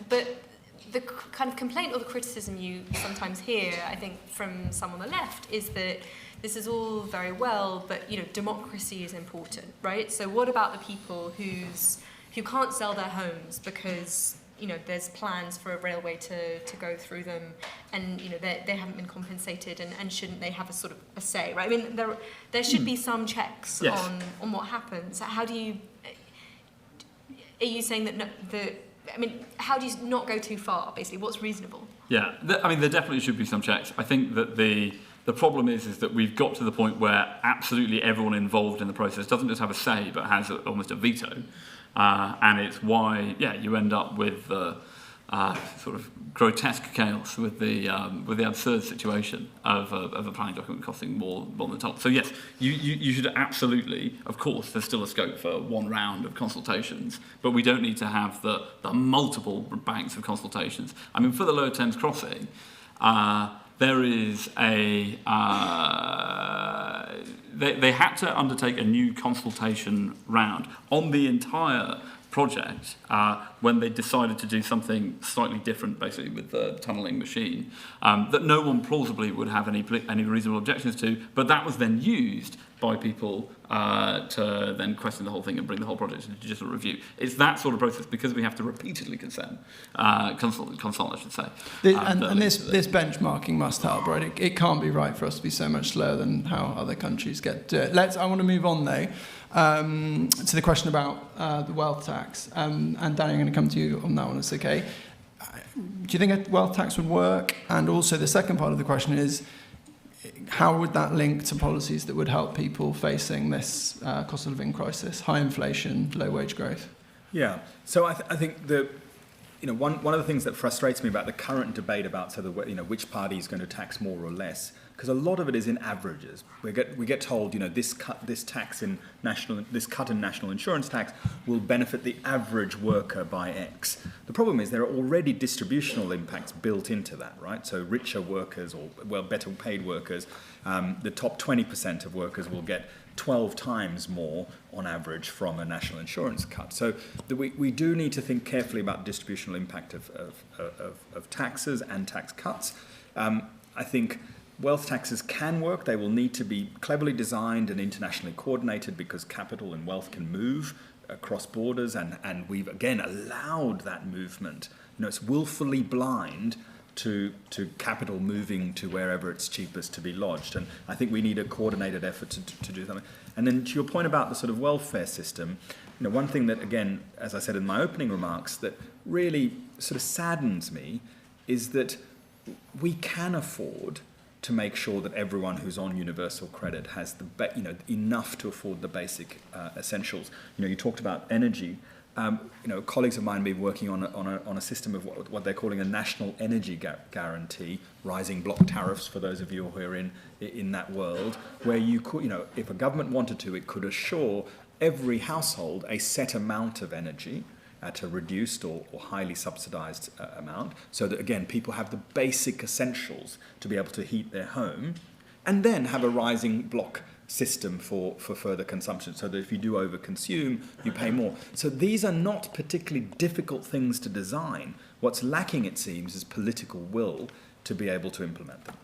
But the kind of complaint or the criticism you sometimes hear, I think, from some on the left, is that this is all very well, but democracy is important, right? So what about the people who can't sell their homes because there's plans for a railway to go through them, and they haven't been compensated, and shouldn't they have a sort of a say, right? I mean, there should be some checks on what happens. How do you? Are you saying that how do you not go too far? Basically, what's reasonable? Yeah, there definitely should be some checks. I think that the problem is that we've got to the point where absolutely everyone involved in the process doesn't just have a say, but has almost a veto. And it's why, you end up with sort of grotesque chaos with the absurd situation of a planning document costing more than the tunnel. So yes, you should absolutely, of course, there's still a scope for one round of consultations, but we don't need to have the multiple banks of consultations. I mean, for the Lower Thames crossing, there is they had to undertake a new consultation round on the entire project when they decided to do something slightly different, basically, with the tunnelling machine, that no one plausibly would have any reasonable objections to, but that was then used by people to then question the whole thing and bring the whole project to judicial review. It's that sort of process, because we have to repeatedly consult, I should say. This benchmarking must help, right? It can't be right for us to be so much slower than how other countries get to it. I want to move on, though, to the question about the wealth tax. And Danny, I'm going to come to you on that one, it's okay. Do you think a wealth tax would work? And also the second part of the question is how would that link to policies that would help people facing this cost of living crisis, high inflation, low wage growth? Yeah. So I think one of the things that frustrates me about the current debate about which party is going to tax more or less, because a lot of it is in averages. We get told this cut in national insurance tax will benefit the average worker by X. The problem is there are already distributional impacts built into that, right? So richer workers or better paid workers, the top 20% of workers will get 12 times more on average from a national insurance cut. So we do need to think carefully about distributional impact of taxes and tax cuts. I think wealth taxes can work. They will need to be cleverly designed and internationally coordinated because capital and wealth can move across borders, and we've again allowed that movement. It's willfully blind to capital moving to wherever it's cheapest to be lodged. And I think we need a coordinated effort to do something. And then to your point about the sort of welfare system, one thing that, again, as I said in my opening remarks, that really sort of saddens me is that we can afford to make sure that everyone who's on universal credit has enough to afford the basic essentials. You talked about energy. Colleagues of mine have been working on a system of what they're calling a national energy guarantee, rising block tariffs for those of you who are in that world, where you could, if a government wanted to, it could assure every household a set amount of energy at a reduced or highly subsidised amount, so that, again, people have the basic essentials to be able to heat their home, and then have a rising block system for further consumption, so that if you do overconsume, you pay more. So these are not particularly difficult things to design. What's lacking, it seems, is political will to be able to implement them.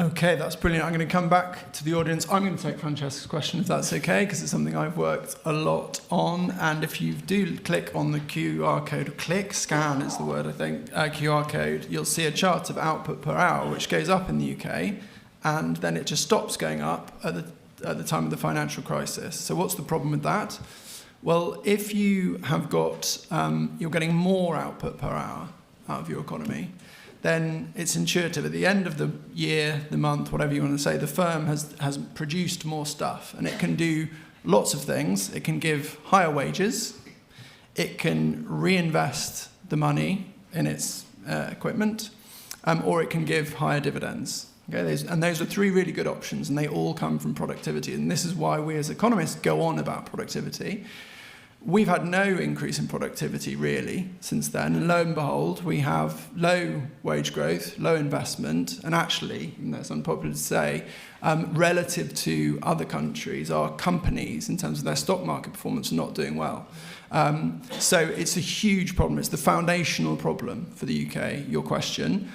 Okay, that's brilliant. I'm going to come back to the audience. I'm going to take Francesca's question, if that's okay, because it's something I've worked a lot on. And if you do click on the QR code, scan is the word, I think, QR code, you'll see a chart of output per hour, which goes up in the UK, and then it just stops going up at the time of the financial crisis. So what's the problem with that? Well, if you have got, you're getting more output per hour out of your economy, then it's intuitive. At the end of the year, the month, whatever you want to say, the firm has produced more stuff, and it can do lots of things. It can give higher wages. It can reinvest the money in its equipment, or it can give higher dividends. Okay, and those are three really good options, and they all come from productivity. And this is why we as economists go on about productivity. We've had no increase in productivity, really, since then. And lo and behold, we have low wage growth, low investment, and actually, and that's unpopular to say, relative to other countries, our companies, in terms of their stock market performance, are not doing well. So it's a huge problem. It's the foundational problem for the UK, your question.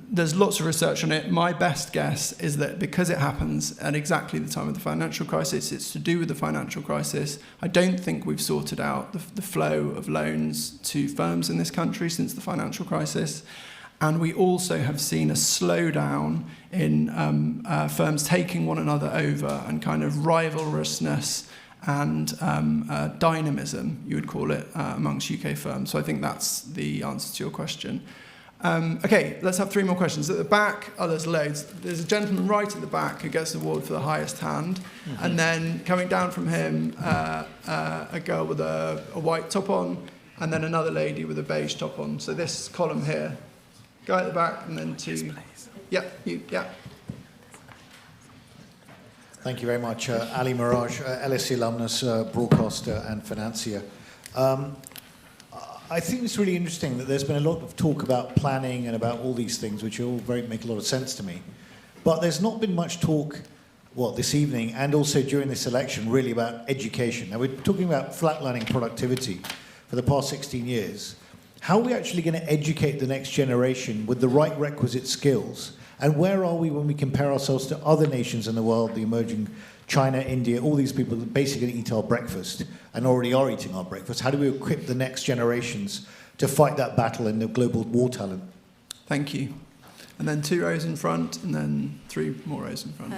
There's lots of research on it. My best guess is that because it happens at exactly the time of the financial crisis, it's to do with the financial crisis. I don't think we've sorted out the flow of loans to firms in this country since the financial crisis. And we also have seen a slowdown in firms taking one another over, and kind of rivalrousness and dynamism, you would call it, amongst UK firms. So I think that's the answer to your question. Okay, let's have three more questions. At the back, there's loads. There's a gentleman right at the back who gets the award for the highest hand. Mm-hmm. And then coming down from him, a girl with a white top on, and then another lady with a beige top on. So this column here. Guy at the back, and then two. Yes, please. Yeah, you, yeah. Thank you very much. Ali Miraj, LSE alumnus, broadcaster and financier. I think it's really interesting that there's been a lot of talk about planning and about all these things, which all make a lot of sense to me. But there's not been much talk, this evening and also during this election, really about education. Now, we're talking about flatlining productivity for the past 16 years. How are we actually going to educate the next generation with the right requisite skills? And where are we when we compare ourselves to other nations in the world, the emerging China, India, all these people that basically eat our breakfast and already are eating our breakfast? How do we equip the next generations to fight that battle in the global war talent? Thank you. And then 2 rows in front, and then 3 more rows in front.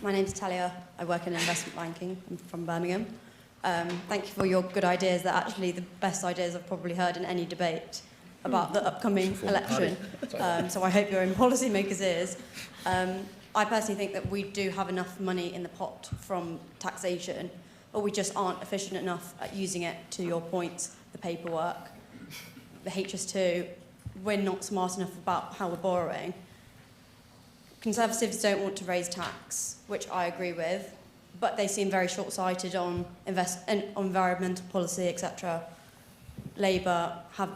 My name's Talia. I work in investment banking. I'm from Birmingham. Thank you for your good ideas. They're actually the best ideas I've probably heard in any debate. about the upcoming election. So I hope you're in policymakers' ears. I personally think that we do have enough money in the pot from taxation, but we just aren't efficient enough at using it, to your point, the paperwork, the HS2. We're not smart enough about how we're borrowing. Conservatives don't want to raise tax, which I agree with, but they seem very short-sighted on environmental policy, etc. Labour have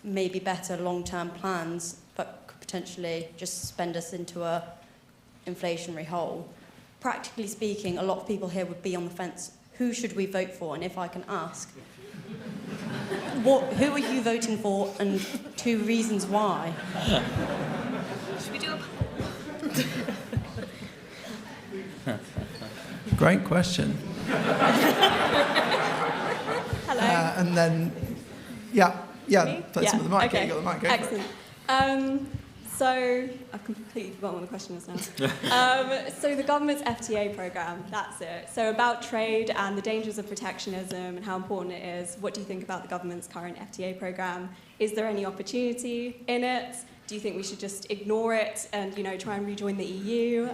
maybe better long-term plans, but could potentially just spend us into a inflationary hole. Practically speaking, a lot of people here would be on the fence. Who should we vote for? And if I can ask, who are you voting for, and 2 reasons why? Should we do a Great question. Hello. And then, yeah, Me? take some of the mic. Okay. You got the mic. Go for it. Excellent. So I've completely forgotten what the question was now. So the government's FTA programme, that's it. So about trade and the dangers of protectionism and how important it is. What do you think about the government's current FTA programme? Is there any opportunity in it? Do you think we should just ignore it and, try and rejoin the EU?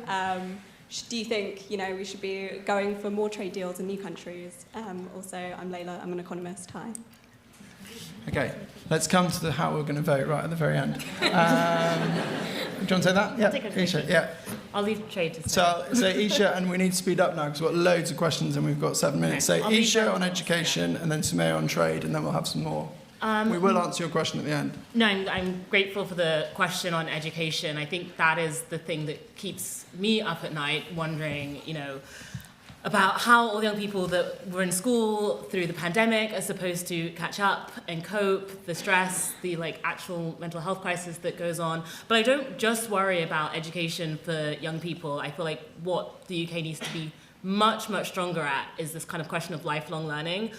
Do you think, we should be going for more trade deals in new countries? Also, I'm Layla, I'm an economist. Hi. Okay, let's come to how we're going to vote right at the very end. Do you want to say that? Yeah, Eshe, yeah. I'll leave trade to So Eshe, and we need to speed up now because we've got loads of questions and we've got 7 minutes. So Eshe on education and then Soumaya on trade, and then we'll have some more. We will answer your question at the end. No, I'm grateful for the question on education. I think that is the thing that keeps me up at night, wondering, about how all the young people that were in school through the pandemic are supposed to catch up and cope, the stress, the actual mental health crisis that goes on. But I don't just worry about education for young people. I feel like what the UK needs to be much, much stronger at is this kind of question of lifelong learning.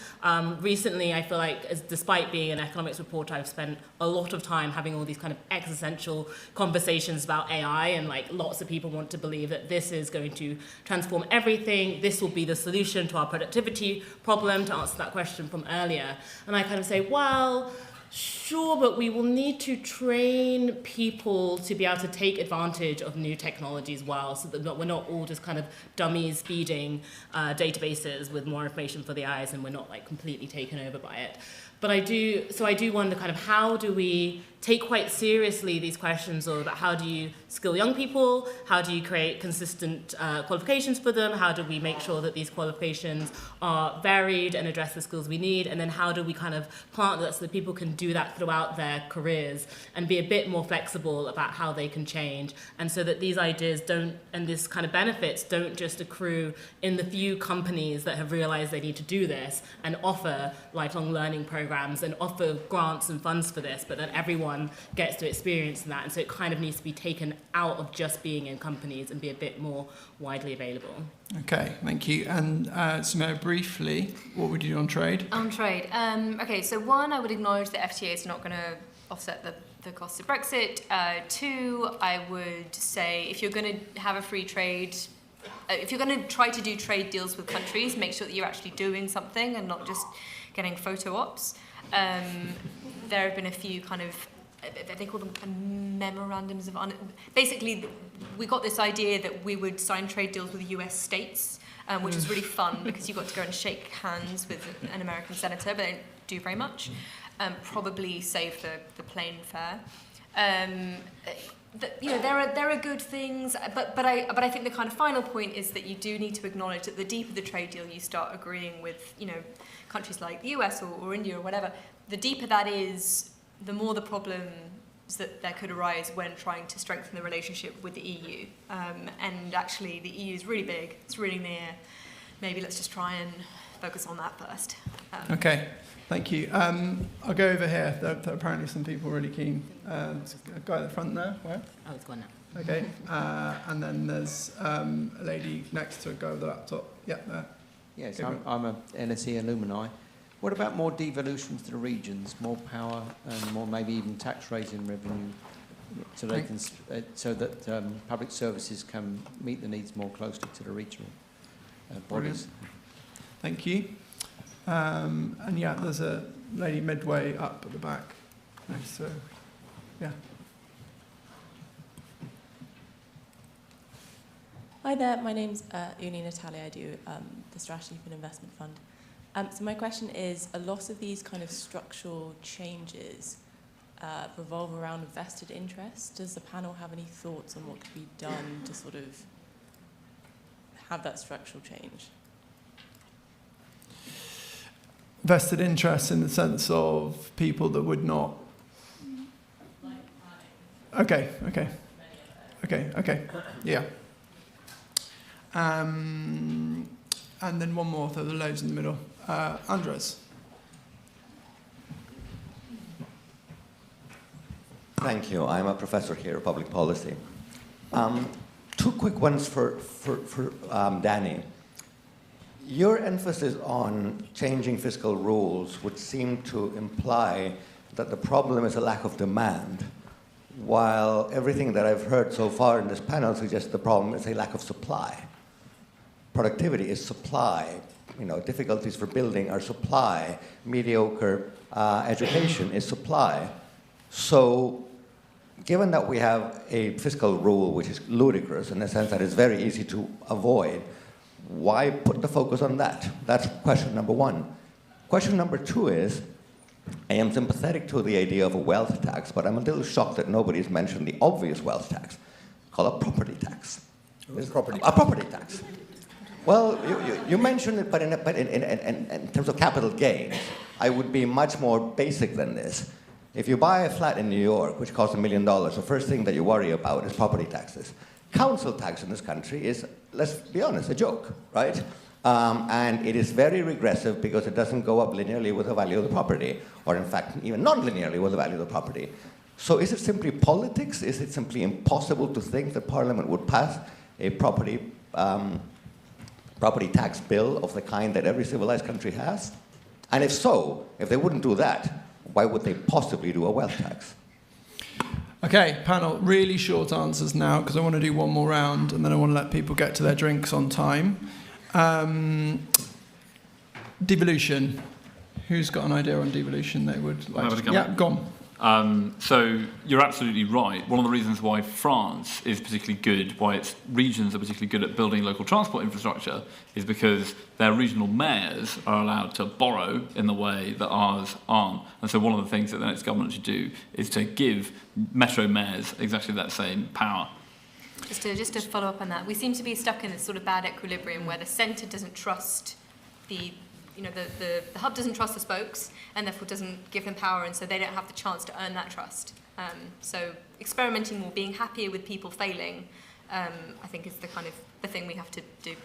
Recently, I feel like, despite being an economics reporter, I've spent a lot of time having all these kind of existential conversations about AI, and lots of people want to believe that this is going to transform everything. This will be the solution to our productivity problem, to answer that question from earlier. And I kind of say, well, sure, but we will need to train people to be able to take advantage of new technology as well, so that we're not all just kind of dummies feeding databases with more information for the eyes, and we're not completely taken over by it. But I do wonder kind of how do we take quite seriously these questions of how do you skill young people, how do you create consistent qualifications for them, how do we make sure that these qualifications are varied and address the skills we need, and then how do we kind of plant that so that people can do that throughout their careers and be a bit more flexible about how they can change, and so that these ideas don't, and this kind of benefits don't just accrue in the few companies that have realized they need to do this and offer lifelong learning programs and offer grants and funds for this, but that everyone gets to experience that. And so it kind of needs to be taken out of just being in companies and be a bit more widely available. Okay, thank you. And Soumaya, briefly, what would you do on trade? On trade. Okay, so 1, I would acknowledge that FTA is not going to offset the costs of Brexit. 2, I would say if you're going to have a free trade, if you're going to try to do trade deals with countries, make sure that you're actually doing something and not just getting photo ops. There have been a few kind of, they call them memorandums of... Basically, we got this idea that we would sign trade deals with US states, which was really fun because you got to go and shake hands with an American senator, but they don't do very much. Probably save the plane fare. There are good things, but I think the kind of final point is that you do need to acknowledge that the deeper the trade deal you start agreeing with, countries like the US or India or whatever, the deeper that is, the more the problems that there could arise when trying to strengthen the relationship with the EU. And actually, the EU is really big, it's really near. Maybe let's just try and focus on that first. Okay, thank you. I'll go over here. There are apparently some people really keen. A guy at the front there, where? Oh, it's gone now. Okay, and then there's a lady next to a guy with a laptop. Yeah, there. Yes, I'm a LSE alumni. What about more devolutions to the regions, more power and more maybe even tax raising revenue, so they can, so that public services can meet the needs more closely to the regional bodies? Thank you. And yeah, there's a lady midway up at the back. So, yeah. Hi there, my name's Uni Natalia. I do the Strategy for an Investment Fund. So my question is, a lot of these kind of structural changes revolve around vested interest. Does the panel have any thoughts on what could be done to sort of have that structural change? Vested interest in the sense of people that would not... Okay. Yeah. And then one more, so the loads in the middle. Andres. Thank you. I'm a professor here of public policy. Two quick ones for Danny. Your emphasis on changing fiscal rules would seem to imply that the problem is a lack of demand, while everything that I've heard so far in this panel suggests the problem is a lack of supply. Productivity is supply. Difficulties for building are supply. Mediocre education is supply. So, given that we have a fiscal rule which is ludicrous in the sense that it's very easy to avoid, why put the focus on that? That's question number one. Question number two is, I am sympathetic to the idea of a wealth tax, but I'm a little shocked that nobody's mentioned the obvious wealth tax, called a property tax. A property tax. Well, you mentioned it, but in terms of capital gains, I would be much more basic than this. If you buy a flat in New York, which costs $1 million, the first thing that you worry about is property taxes. Council tax in this country is, let's be honest, a joke, right? And it is very regressive because it doesn't go up linearly with the value of the property, or in fact, even non-linearly with the value of the property. So is it simply politics? Is it simply impossible to think that Parliament would pass a property tax bill of the kind that every civilized country has? And if so, if they wouldn't do that, why would they possibly do a wealth tax? Okay, panel, really short answers now, because I want to do one more round, and then I want to let people get to their drinks on time. Devolution. Who's got an idea on devolution they would like to... Yeah, go on. So you're absolutely right. One of the reasons why France is particularly good, why its regions are particularly good at building local transport infrastructure, is because their regional mayors are allowed to borrow in the way that ours aren't. And so one of the things that the next government should do is to give metro mayors exactly that same power. Just to follow up on that, we seem to be stuck in this sort of bad equilibrium where the centre doesn't trust the hub doesn't trust the spokes and therefore doesn't give them power, and so they don't have the chance to earn that trust. So experimenting more, being happier with people failing, I think is the thing we have to do.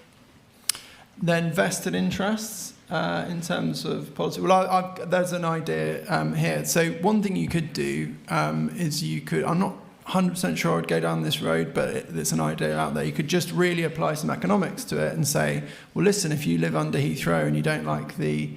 Then vested interests in terms of policy. Well, there's an idea here. So one thing you could do is I'm not 100% sure I'd go down this road, but it's an idea out there. You could just really apply some economics to it and say, well, listen, if you live under Heathrow and you don't like the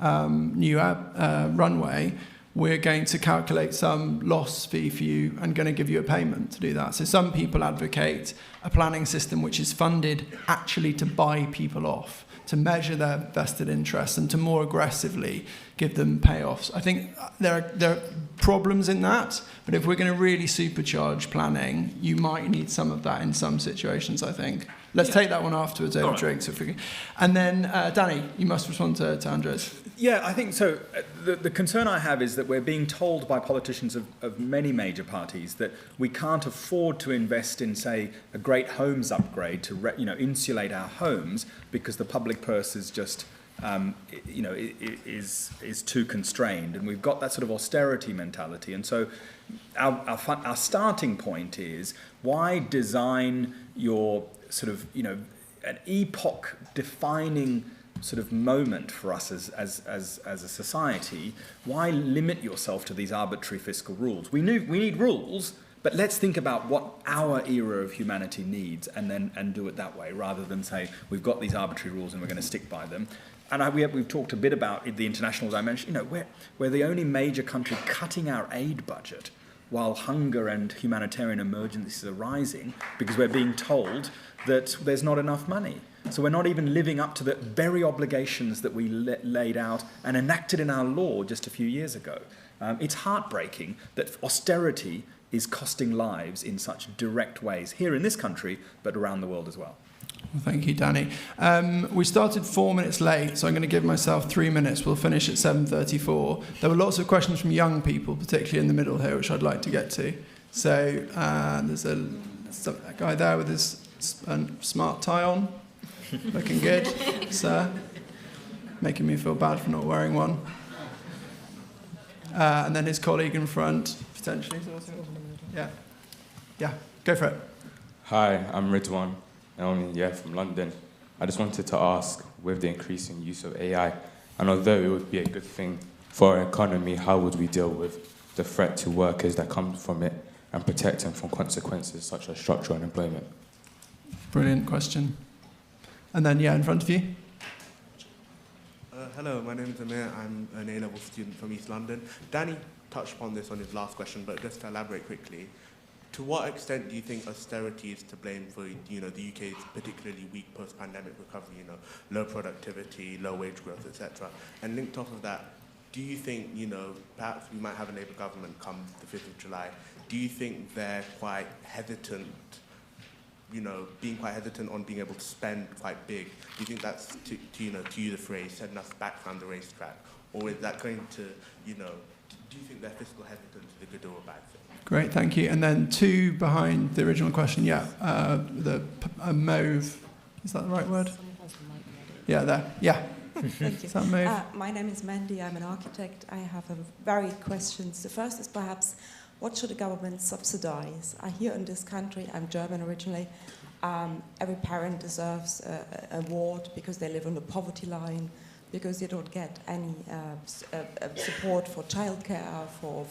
new runway, we're going to calculate some loss fee for you and going to give you a payment to do that. So some people advocate a planning system which is funded actually to buy people off, to measure their vested interests and to more aggressively give them payoffs. I think there are problems in that, but if we're going to really supercharge planning, you might need some of that in some situations, I think. Let's take that one afterwards over drinks. And then, Danny, you must respond to Andres. Yeah, I think so. The concern I have is that we're being told by politicians of many major parties that we can't afford to invest in, say, a great homes upgrade to insulate our homes because the public purse is just is too constrained, and we've got that sort of austerity mentality. And so our starting point is, why design your sort of an epoch defining sort of moment for us as a society? Why limit yourself to these arbitrary fiscal rules? We need rules, but let's think about what our era of humanity needs and do it that way, rather than say we've got these arbitrary rules and we're going to stick by them. And we've talked a bit about the international dimension. We're the only major country cutting our aid budget while hunger and humanitarian emergencies are rising because we're being told that there's not enough money. So we're not even living up to the very obligations that we laid out and enacted in our law just a few years ago. It's heartbreaking that austerity is costing lives in such direct ways, here in this country, but around the world as well. Well, thank you, Danny. We started 4 minutes late, so I'm going to give myself 3 minutes. We'll finish at 7:34. There were lots of questions from young people, particularly in the middle here, which I'd like to get to. So there's a guy there with his smart tie on, looking good, sir, making me feel bad for not wearing one. And then his colleague in front, potentially. Yeah, go for it. Hi, I'm Ridwan, from London. I just wanted to ask, with the increasing use of AI, and although it would be a good thing for our economy, how would we deal with the threat to workers that comes from it and protect them from consequences such as structural unemployment? Brilliant question. And then, in front of you. Hello, my name is Amir. I'm an A-level student from East London. Danny touched upon this on his last question, but just to elaborate quickly, to what extent do you think austerity is to blame for, the UK's particularly weak post-pandemic recovery, low productivity, low wage growth, etc.? And linked off of that, do you think, perhaps we might have a Labour government come the 5th of July, do you think they're quite hesitant, being quite hesitant on being able to spend quite big? Do you think that's, to use the phrase, setting us back from the racetrack? Or is that going to, do you think their fiscal hesitance is a good or a bad thing? Great, thank you. And then 2 behind the original question, the mauve, is that the right word? Yeah, there, Thank you. Is that mauve? My name is Mandy, I'm an architect. I have varied questions. The first is perhaps, what should the government subsidize? Here in this country, I'm German originally, every parent deserves an award because they live on the poverty line, because they don't get any support for childcare, for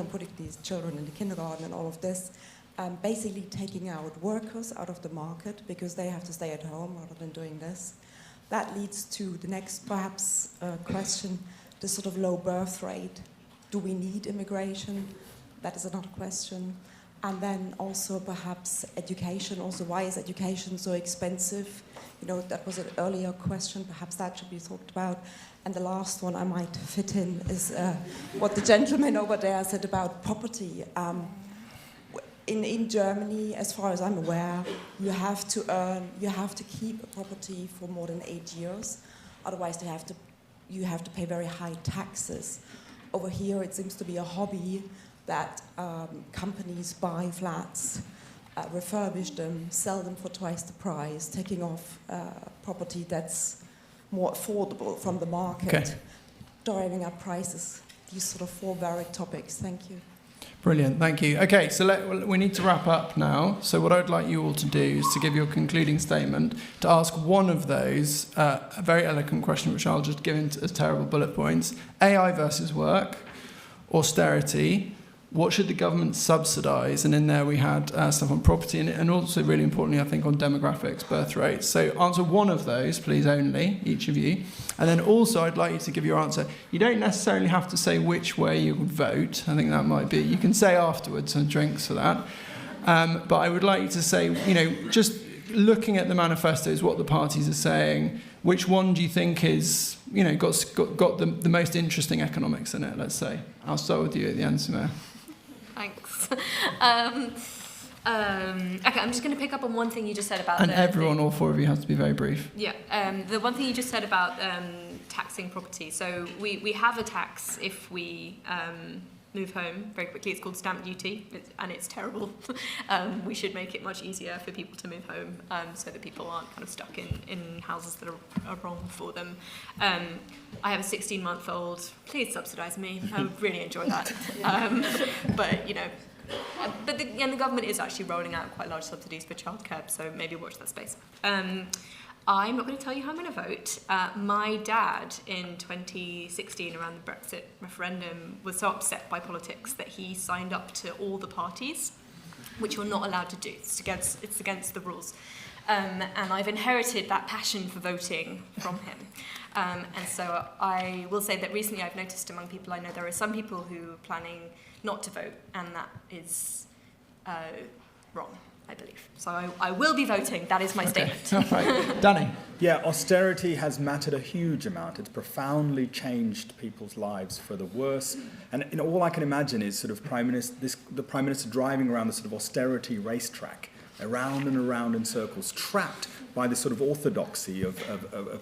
putting these children in the kindergarten and all of this. Basically taking out workers out of the market because they have to stay at home rather than doing this. That leads to the next, perhaps, question, the sort of low birth rate. Do we need immigration? That is another question. And then also perhaps education. Also, why is education so expensive? That was an earlier question. Perhaps that should be talked about. And the last one I might fit in is what the gentleman over there said about property. In Germany, as far as I'm aware, you have to keep a property for more than 8 years. Otherwise, you have to pay very high taxes. Over here, it seems to be a hobby that companies buy flats, refurbish them, sell them for twice the price, taking off property that's more affordable from the market, driving up prices. These sort of 4 varied topics. Thank you. Brilliant, thank you. Okay, so we need to wrap up now. So what I'd like you all to do is to give your concluding statement, to ask one of those, a very eloquent question, which I'll just give as terrible bullet points. AI versus work, austerity, what should the government subsidise? And in there we had stuff on property and also really importantly, I think, on demographics, birth rates. So answer one of those, please, only, each of you. And then also I'd like you to give your answer. You don't necessarily have to say which way you would vote. I think that might be, you can say afterwards and drinks for that. But I would like you to say, just looking at the manifestos, what the parties are saying, which one do you think is, got the most interesting economics in it, let's say. I'll start with you at the end, Soumaya. Thanks. Okay, I'm just going to pick up on one thing you just said about... And everyone, all 4 of you, has to be very brief. Yeah, the one thing you just said about taxing property. So we have a tax if we move home very quickly. It's called stamp duty, and it's terrible. We should make it much easier for people to move home so that people aren't kind of stuck in houses that are wrong for them. I have a 16-month-old. Please subsidise me. I would really enjoy that. But the government is actually rolling out quite large subsidies for childcare, so maybe watch that space. I'm not going to tell you how I'm going to vote. My dad, in 2016, around the Brexit referendum, was so upset by politics that he signed up to all the parties, which you're not allowed to do. It's against the rules. And I've inherited that passion for voting from him. And so I will say that recently I've noticed among people I know there are some people who are planning not to vote, and that is wrong, I believe. So I will be voting. That is my statement. Right. Danny? Yeah, austerity has mattered a huge amount. It's profoundly changed people's lives for the worse. And all I can imagine is sort of the Prime Minister driving around the sort of austerity racetrack, around and around in circles, trapped by this sort of orthodoxy of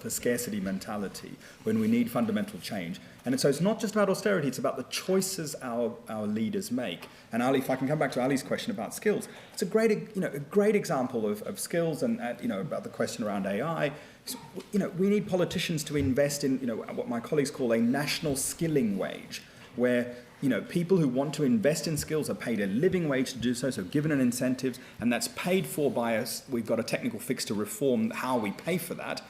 a scarcity mentality when we need fundamental change. And so it's not just about austerity, it's about the choices our leaders make. And Ali, if I can come back to Ali's question about skills, it's a great example of skills and about the question around AI. We need politicians to invest in what my colleagues call a national skilling wage, where people who want to invest in skills are paid a living wage to do so given an incentive, and that's paid for by us. We've got a technical fix to reform how we pay for that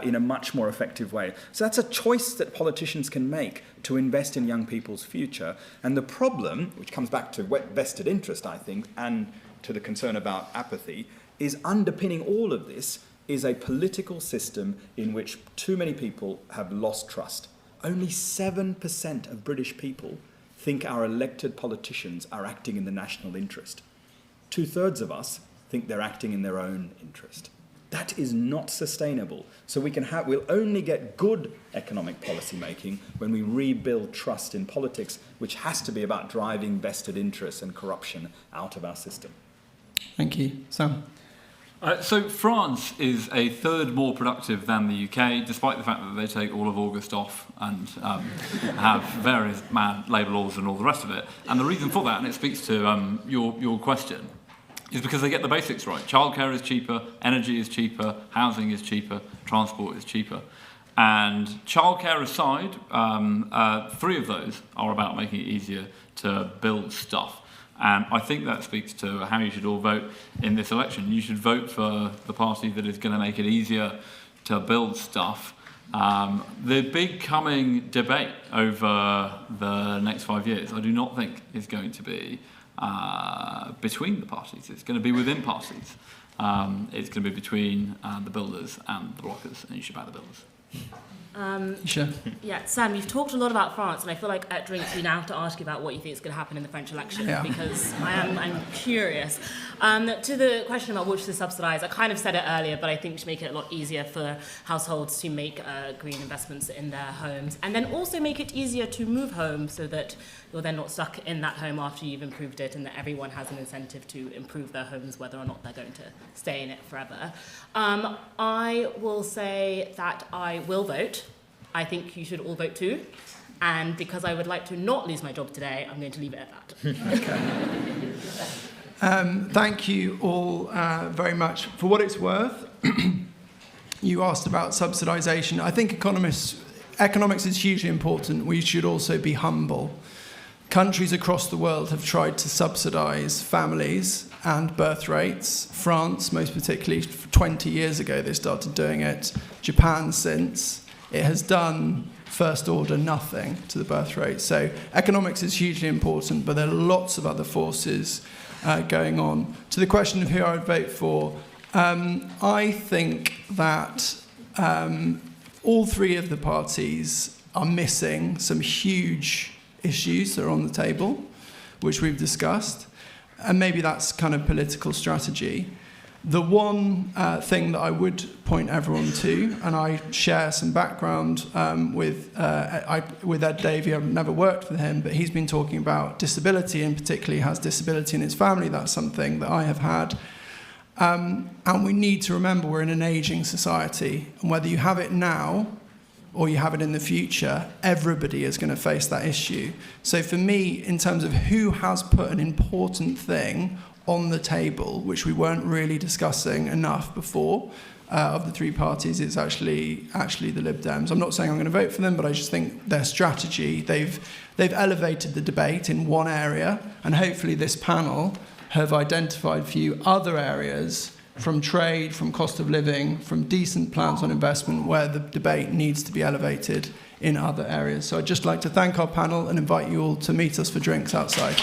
in a much more effective way. So that's a choice that politicians can make to invest in young people's future. And the problem, which comes back to vested interest, I think, and to the concern about apathy, is underpinning all of this is a political system in which too many people have lost trust. Only 7% of British people think our elected politicians are acting in the national interest. 2/3 of us think they're acting in their own interest. That is not sustainable. So we'll only get good economic policy making when we rebuild trust in politics, which has to be about driving vested interests and corruption out of our system. Thank you. Sam? So France is a third more productive than the UK, despite the fact that they take all of August off and have various mad labour laws and all the rest of it. And the reason for that, and it speaks to your question, is because they get the basics right. Childcare is cheaper, energy is cheaper, housing is cheaper, transport is cheaper. And childcare aside, 3 of those are about making it easier to build stuff. And I think that speaks to how you should all vote in this election. You should vote for the party that is going to make it easier to build stuff. The big coming debate over the next 5 years, I do not think is going to be between the parties. It's going to be within parties. It's going to be between the builders and the blockers, and you should back the builders. Sure. Yeah, Sam, you've talked a lot about France, and I feel like at drinks we now have to ask you about what you think is going to happen in the French election, because I'm curious. To the question about which to subsidise, I kind of said it earlier, but I think we should make it a lot easier for households to make green investments in their homes, and then also make it easier to move home so that you're then not stuck in that home after you've improved it, and that everyone has an incentive to improve their homes, whether or not they're going to stay in it forever. I will say that I will vote. I think you should all vote too. And because I would like to not lose my job today, I'm going to leave it at that. Thank you all very much. For what it's worth, you asked about subsidisation. I think economics is hugely important. We should also be humble. Countries across the world have tried to subsidise families and birth rates. France, most particularly, 20 years ago, they started doing it. Japan since. It has done first order nothing to the birth rate. So economics is hugely important, but there are lots of other forces going on. To the question of who I would vote for, I think that all 3 of the parties are missing some huge issues that are on the table, which we've discussed, and maybe that's kind of political strategy. The one thing that I would point everyone to, and I share some background with Ed Davey. I've never worked with him, but he's been talking about disability, and particularly has disability in his family. That's something that I have had. And we need to remember we're in an ageing society, and whether you have it now or you have it in the future, everybody is going to face that issue. So for me, in terms of who has put an important thing on the table, which we weren't really discussing enough before, of the 3 parties, it's actually the Lib Dems. I'm not saying I'm going to vote for them, but I just think their strategy, they've elevated the debate in one area, and hopefully this panel have identified for you other areas, from trade, from cost of living, from decent plans on investment, where the debate needs to be elevated in other areas. So I'd just like to thank our panel and invite you all to meet us for drinks outside.